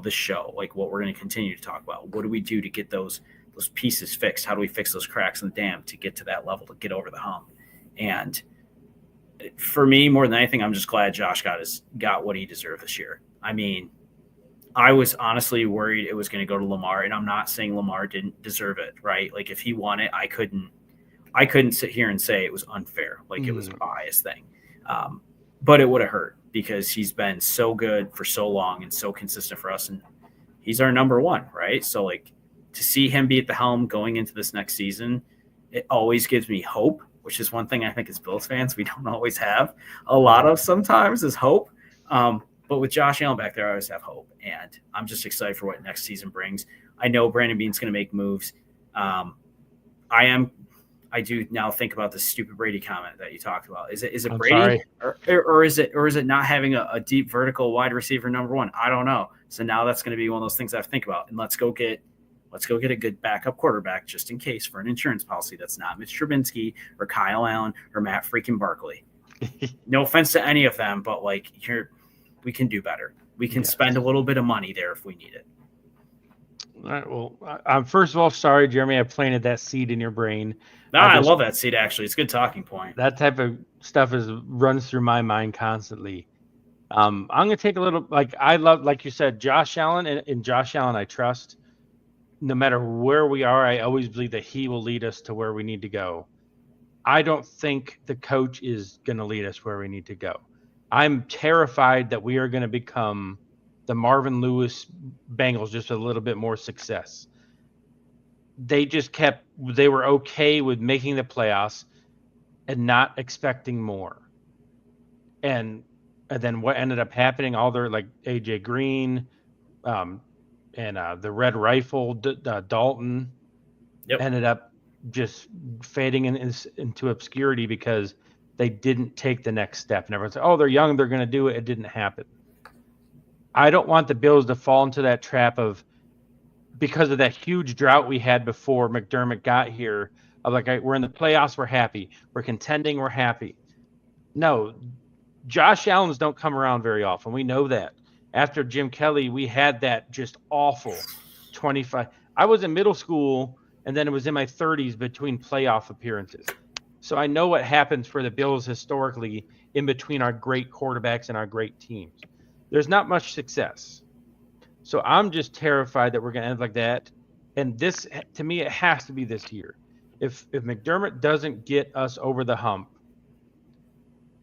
this show, what we're going to continue to talk about. What do we do to get those pieces fixed? How do we fix those cracks in the dam to get to that level, to get over the hump? And for me, more than anything, I'm just glad Josh got what he deserved this year. I mean, I was honestly worried it was going to go to Lamar, and I'm not saying Lamar didn't deserve it, right? If he won it, I couldn't sit here and say it was unfair, it was a bias thing. But it would have hurt because he's been so good for so long and so consistent for us, and he's our number one, right? So to see him be at the helm going into this next season, it always gives me hope, which is one thing I think as Bills fans we don't always have a lot of sometimes is hope. But with Josh Allen back there, I always have hope, and I'm just excited for what next season brings. I know Brandon Beane's going to make moves. I do now think about the stupid Brady comment that you talked about. Is it Brady or is it not having a deep vertical wide receiver number one? I don't know. So now that's going to be one of those things I have to think about. And let's go get a good backup quarterback just in case for an insurance policy that's not Mitch Trubinsky or Kyle Allen or Matt freaking Barkley. No offense to any of them, but we can do better. We can spend a little bit of money there if we need it. All right. Well, I'm first of all sorry, Jeremy. I planted that seed in your brain. I love that seed. Actually, it's a good talking point. That type of stuff runs through my mind constantly. I'm gonna take a little. I love, like you said, Josh Allen, and Josh Allen I trust. No matter where we are, I always believe that he will lead us to where we need to go. I don't think the coach is going to lead us where we need to go. I'm terrified that we are going to become the Marvin Lewis Bengals, just with a little bit more success. They were okay with making the playoffs and not expecting more. And then what ended up happening, all their AJ Green and the Red Rifle, Dalton, ended up just fading into obscurity because they didn't take the next step. And everyone said, oh, they're young, they're going to do it. It didn't happen. I don't want the Bills to fall into that trap because of that huge drought we had before McDermott got here, of we're in the playoffs, we're happy. We're contending, we're happy. No, Josh Allen's don't come around very often. We know that. After Jim Kelly, we had that just awful 25. I was in middle school and then it was in my 30s between playoff appearances. So I know what happens for the Bills historically in between our great quarterbacks and our great teams. There's not much success. So I'm just terrified that we're going to end like that. And this, to me, it has to be this year. If McDermott doesn't get us over the hump,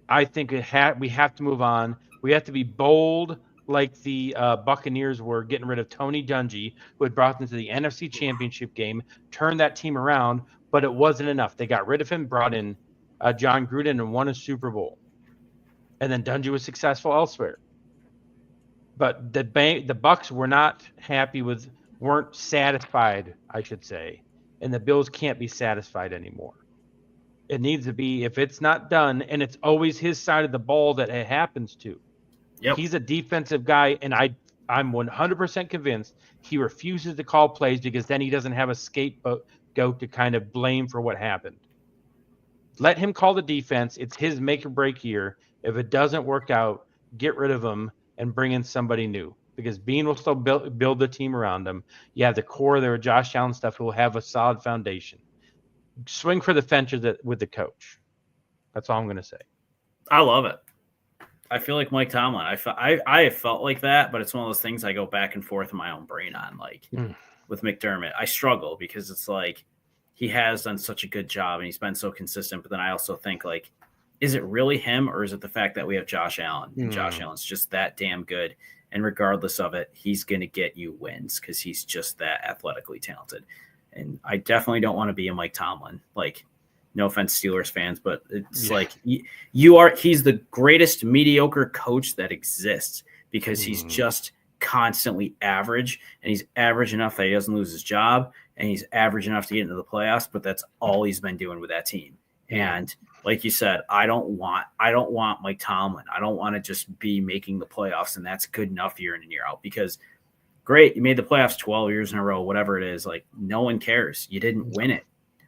I think we have to move on. We have to be bold, like the Buccaneers were, getting rid of Tony Dungy, who had brought them to the NFC Championship game, turned that team around, but it wasn't enough. They got rid of him, brought in John Gruden, and won a Super Bowl. And then Dungy was successful elsewhere. But the Bucs were not happy weren't satisfied, I should say, and the Bills can't be satisfied anymore. It needs to be, if it's not done, and it's always his side of the ball that it happens to. Yep. He's a defensive guy, and I'm 100% convinced he refuses to call plays because then he doesn't have a scapegoat to kind of blame for what happened. Let him call the defense. It's his make or break year. If it doesn't work out, get rid of him and bring in somebody new, because Bean will still build the team around him. You have the core there, Josh Allen stuff, who will have a solid foundation. Swing for the fences with the coach. That's all I'm going to say. I love it. I feel like Mike Tomlin. I have felt like that, but it's one of those things I go back and forth in my own brain on. Like with McDermott, I struggle because it's like he has done such a good job and he's been so consistent. But then I also think, like, is it really him, or is it the fact that we have Josh Allen? And Josh Allen's just that damn good. And regardless of it, he's going to get you wins because he's just that athletically talented. And I definitely don't want to be a Mike Tomlin. Like, no offense, Steelers fans, but it's like he's the greatest mediocre coach that exists because he's just constantly average, and he's average enough that he doesn't lose his job, and he's average enough to get into the playoffs, but that's all he's been doing with that team. And like you said, I don't want Mike Tomlin. I don't want to just be making the playoffs and that's good enough year in and year out, because great, you made the playoffs 12 years in a row, whatever it is. Like, no one cares. You didn't win it.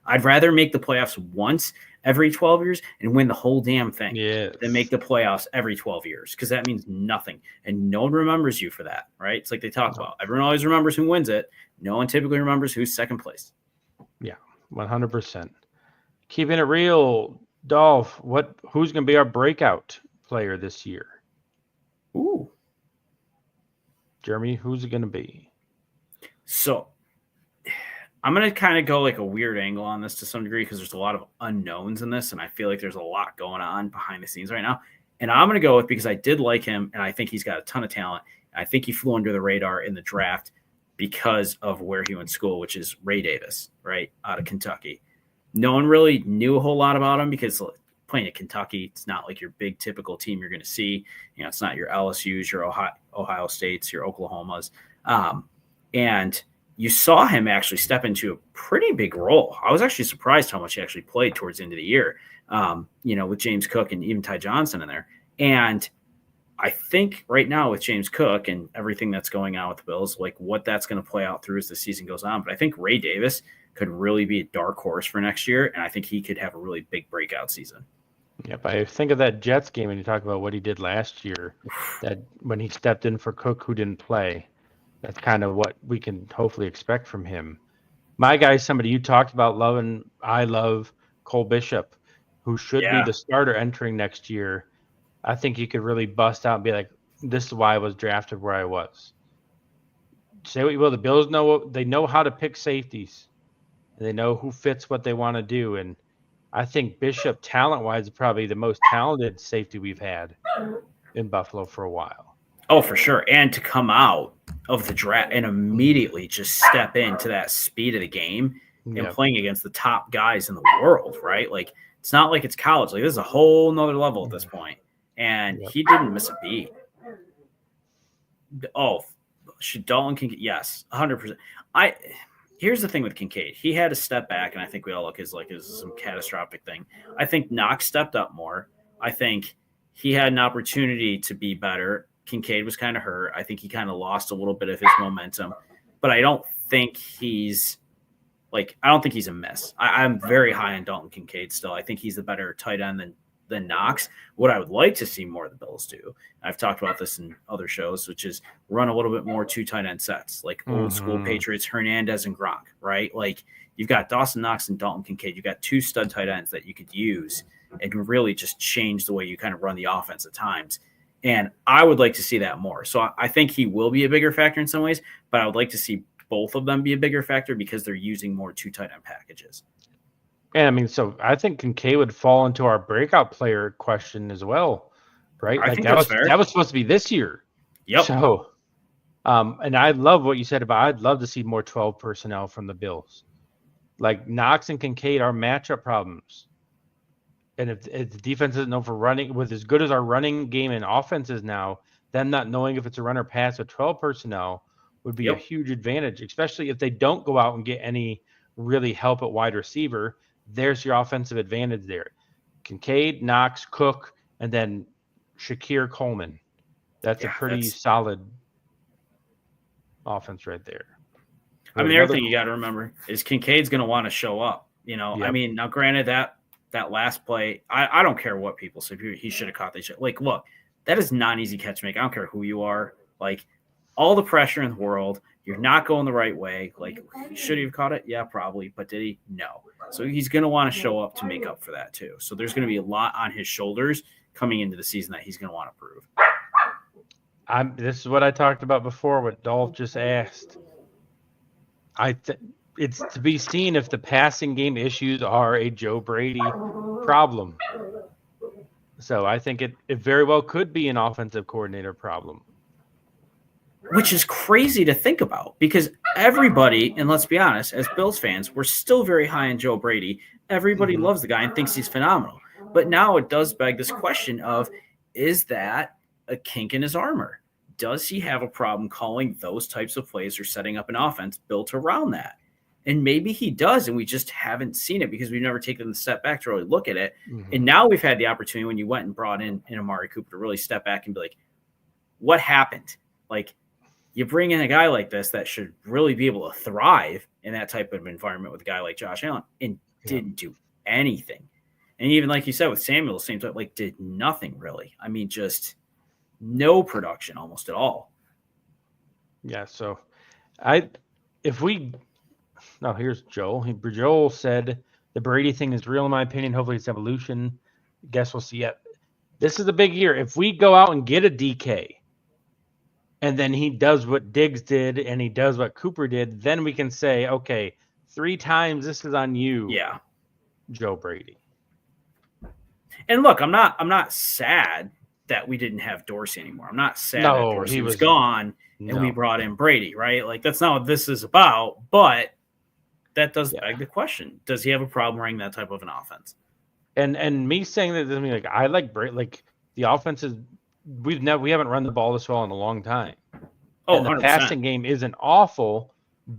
I'd rather make the playoffs once every 12 years and win the whole damn thing than make the playoffs every 12 years, because that means nothing. And no one remembers you for that, right? It's like they talk about. Everyone always remembers who wins it. No one typically remembers who's second place. Yeah, 100%. Keeping it real, Dolph, who's going to be our breakout player this year? Ooh. Jeremy, who's it going to be? So I'm going to kind of go like a weird angle on this to some degree, because there's a lot of unknowns in this, and I feel like there's a lot going on behind the scenes right now. And I'm going to go with, because I did like him, and I think he's got a ton of talent. I think he flew under the radar in the draft because of where he went to school, which is Ray Davis, right, out of Kentucky. No one really knew a whole lot about him because playing at Kentucky, it's not like your big typical team you're going to see. You know, it's not your LSUs, your Ohio States, your Oklahomas. And you saw him actually step into a pretty big role. I was actually surprised how much he actually played towards the end of the year, with James Cook and even Ty Johnson in there. And I think right now with James Cook and everything that's going on with the Bills, like what that's going to play out through as the season goes on. But I think Ray Davis could really be a dark horse for next year, and I think he could have a really big breakout season. Yep, I think of that Jets game and you talk about what he did last year, that when he stepped in for Cook, who didn't play. That's kind of what we can hopefully expect from him. My guy, somebody you talked about loving, I love Cole Bishop, who should be the starter entering next year. I think he could really bust out and be like, this is why I was drafted where I was. Say what you will, the Bills know how to pick safeties. They know who fits what they want to do. And I think Bishop, talent-wise, is probably the most talented safety we've had in Buffalo for a while. Oh, for sure. And to come out of the draft and immediately just step into that speed of the game and playing against the top guys in the world, right? Like, it's not like it's college. Like, this is a whole nother level at this point. And he didn't miss a beat. Oh, should Dalton Kincaid? Yes, 100%. Here's the thing with Kincaid. He had to step back, and I think we all look as like this is some catastrophic thing. I think Knox stepped up more. I think he had an opportunity to be better. Kincaid was kind of hurt. I think he kind of lost a little bit of his momentum. But I don't think he's a miss. I'm very high on Dalton Kincaid still. I think he's the better tight end than Knox. What I would like to see more of the Bills do, I've talked about this in other shows, which is run a little bit more two tight end sets, like old school Patriots, Hernandez and Gronk, right? Like, you've got Dawson Knox and Dalton Kincaid. You've got 2 stud tight ends that you could use and really just change the way you kind of run the offense at times. And I would like to see that more. So I think he will be a bigger factor in some ways, but I would like to see both of them be a bigger factor because they're using more 2 tight end packages. And I mean, so I think Kincaid would fall into our breakout player question as well, right? I Like think that's fair. That was supposed to be this year. Yep. So, and I love what you said about, I'd love to see more 12 personnel from the Bills. Like Knox and Kincaid are matchup problems. And if the defense isn't known for running, with as good as our running game and offense is now, them not knowing if it's a run or pass with 12 personnel would be a huge advantage, especially if they don't go out and get any really help at wide receiver. There's your offensive advantage there. Kincaid, Knox, Cook, and then Shakir, Coleman. That's a pretty solid offense right there. I mean, the other thing you got to remember is Kincaid's going to want to show up. I mean, now granted that last play, I don't care what people say. He should have caught that shit. Like, look, that is not an easy catch to make. I don't care who you are. Like, all the pressure in the world, you're not going the right way. Like, should he have caught it? Yeah, probably. But did he? No. So he's going to want to show up to make up for that too. So there's going to be a lot on his shoulders coming into the season that he's going to want to prove. This is what I talked about before, what Dolph just asked. It's to be seen if the passing game issues are a Joe Brady problem. So I think it very well could be an offensive coordinator problem. Which is crazy to think about because everybody, and let's be honest, as Bills fans, we're still very high on Joe Brady. Everybody loves the guy and thinks he's phenomenal. But now it does beg this question of, is that a kink in his armor? Does he have a problem calling those types of plays or setting up an offense built around that? And maybe he does, and we just haven't seen it because we've never taken the step back to really look at it. And now we've had the opportunity when you went and brought in Amari Cooper to really step back and be like, what happened? Like, you bring in a guy like this that should really be able to thrive in that type of environment with a guy like Josh Allen and didn't do anything. And even like you said with Samuel, same time, like did nothing really. I mean, just no production almost at all. Yeah. So here's Joel. Joel said the Brady thing is real in my opinion. Hopefully it's evolution. Guess we'll see it. This is a big year. If we go out and get a DK and then he does what Diggs did and he does what Cooper did, then we can say, okay, 3 times this is on you. Yeah. Joe Brady. And look, I'm not sad that we didn't have Dorsey anymore. I'm not sad that Dorsey was gone and we brought in Brady, right? Like that's not what this is about, but that does beg the question. Does he have a problem running that type of an offense? And me saying that doesn't mean like I like Brady, like the offense is we haven't run the ball this well in a long time. Oh, and the 100%. passing game isn't awful,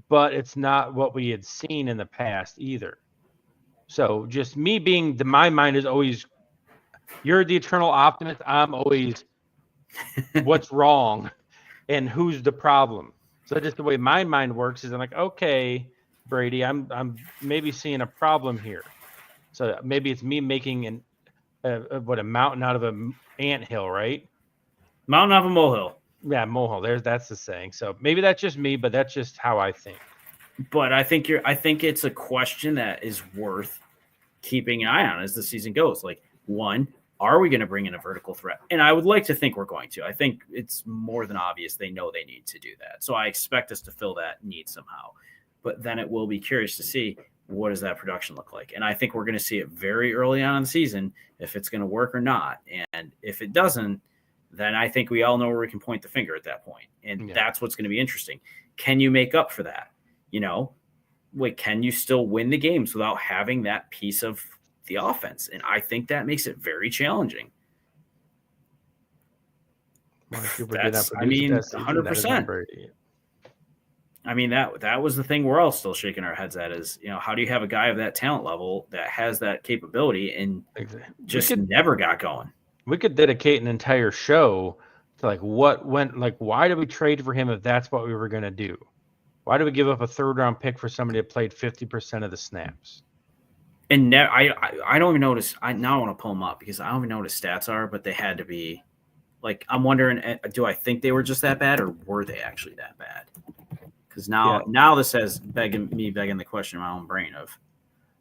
but it's not what we had seen in the past either. So just me being my mind is always, you're the eternal optimist. I'm always what's wrong and who's the problem. So just the way my mind works is I'm like, okay, Brady, I'm maybe seeing a problem here. So maybe it's me making a mountain out of an anthill, right? Mountain out of a molehill. Yeah, molehill. That's the saying. So maybe that's just me, but that's just how I think. But I think it's a question that is worth keeping an eye on as the season goes. Like, one, are we going to bring in a vertical threat? And I would like to think we're going to. I think it's more than obvious they know they need to do that. So I expect us to fill that need somehow. But then it will be curious to see what does that production look like. And I think we're going to see it very early on in the season if it's going to work or not. And if it doesn't, then I think we all know where we can point the finger at that point. And that's what's going to be interesting. Can you make up for that? Can you still win the games without having that piece of the offense? And I think that makes it very challenging. That's, 100%. I mean, that was the thing we're all still shaking our heads at is, how do you have a guy of that talent level that has that capability and never got going? We could dedicate an entire show to why did we trade for him if that's what we were going to do? Why did we give up a 3rd-round pick for somebody that played 50% of the snaps? And I don't even notice. Now I want to pull them up because I don't even know what his stats are, but they had to be I'm wondering, do I think they were just that bad or were they actually that bad? Because now this has begging the question in my own brain of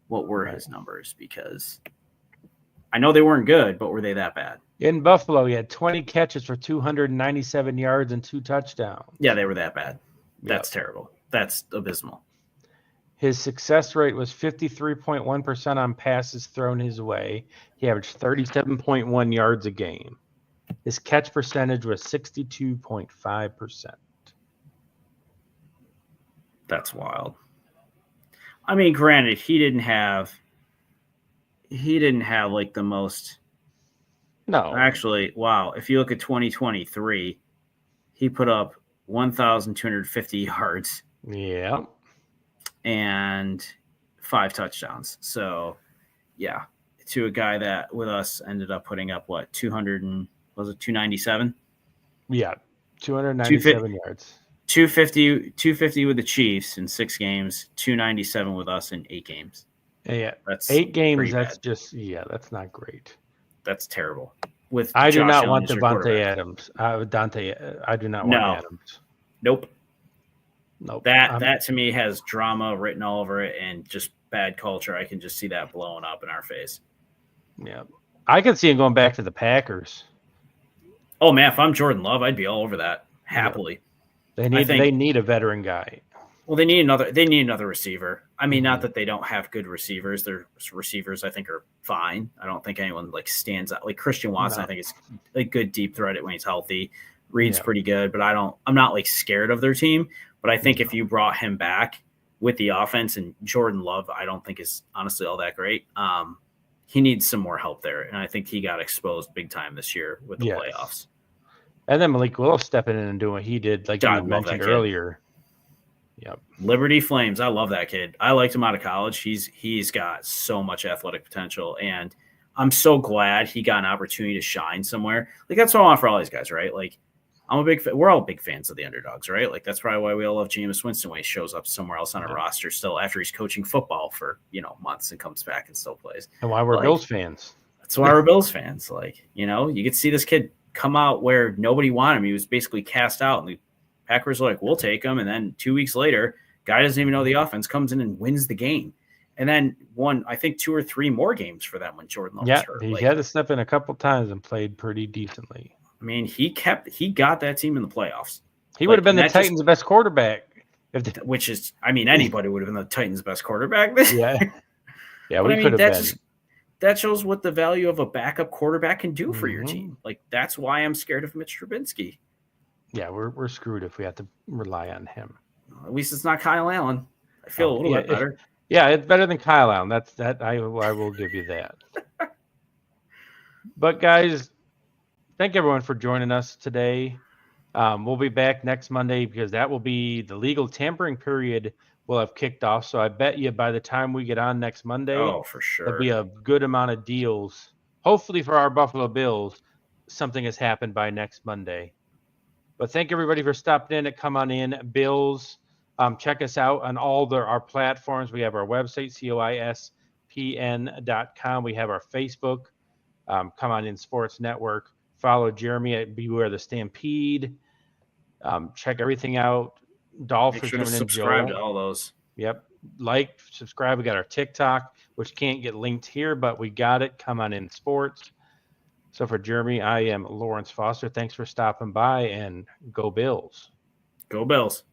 what were his numbers, because I know they weren't good, but were they that bad? In Buffalo, he had 20 catches for 297 yards and 2 touchdowns. Yeah, they were that bad. That's terrible. That's abysmal. His success rate was 53.1% on passes thrown his way. He averaged 37.1 yards a game. His catch percentage was 62.5%. That's wild. I mean, granted, he didn't have like the most. No. Actually, wow. If you look at 2023, he put up 1,250 yards. Yeah. And 5 touchdowns. So, yeah, to a guy that with us ended up putting up 297? Yeah, 297 yards. 250 with the Chiefs in 6 games, 297 with us in 8 games. Yeah, that's 8 games. That's bad. that's not great. That's terrible. With I do Josh not Allen want as your Devontae quarterback. Adams. I do not want Adams. Nope. Nope. That to me has drama written all over it and just bad culture. I can just see that blowing up in our face. Yeah. I could see him going back to the Packers. Oh man, if I'm Jordan Love, I'd be all over that happily. They need a veteran guy. Well, they need another receiver. I mean, not that they don't have good receivers. Their receivers, I think, are fine. I don't think anyone stands out. Like Christian Watson, I think is a good deep threat when he's healthy. Reed's pretty good, but I'm not scared of their team. But I think if you brought him back with the offense, and Jordan Love, I don't think is honestly all that great. He needs some more help there, and I think he got exposed big time this year with the playoffs. And then Malik Willis stepping in and doing what he did, like you mentioned earlier. Yep. Liberty Flames. I love that kid. I liked him out of college. He's got so much athletic potential, and I'm so glad he got an opportunity to shine somewhere. That's what I want for all these guys, right? We're all big fans of the underdogs, right? That's probably why we all love Jameis Winston when he shows up somewhere else on a roster still after he's coaching football for months and comes back and still plays. And why we're Bills fans. That's why we're Bills fans. You could see this kid come out where nobody wanted him. He was basically cast out, and the Packers were like, we'll take him. And then 2 weeks later, guy doesn't even know the offense, comes in and wins the game. And then won, I think, 2 or 3 more games for them when Jordan Love was hurt. He had to step in a couple times and played pretty decently. I mean, he got that team in the playoffs. He would have been the Titans' best quarterback. Which is, I mean, anybody would have been the Titans' best quarterback this year. Yeah, we could have been. That shows what the value of a backup quarterback can do for your team. That's why I'm scared of Mitch Trubisky. Yeah, we're screwed if we have to rely on him. At least it's not Kyle Allen. I feel a little bit better. It's better than Kyle Allen. I will give you that. But guys, thank everyone for joining us today. We'll be back next Monday because that will be the legal tampering period will have kicked off. So I bet you by the time we get on next Monday, for sure, there'll be a good amount of deals. Hopefully for our Buffalo Bills, something has happened by next Monday. But thank everybody for stopping in at Come On In Bills. Check us out on all our platforms. We have our website, coispn.com. We have our Facebook, Come On In Sports Network. Follow Jeremy at Beware the Stampede. Check everything out. Dolph Make sure to subscribe to all those. Yep. Subscribe. We got our TikTok, which can't get linked here, but we got it. Come On In Sports. So for Jeremy, I am Lawrence Foster. Thanks for stopping by, and go Bills. Go Bills.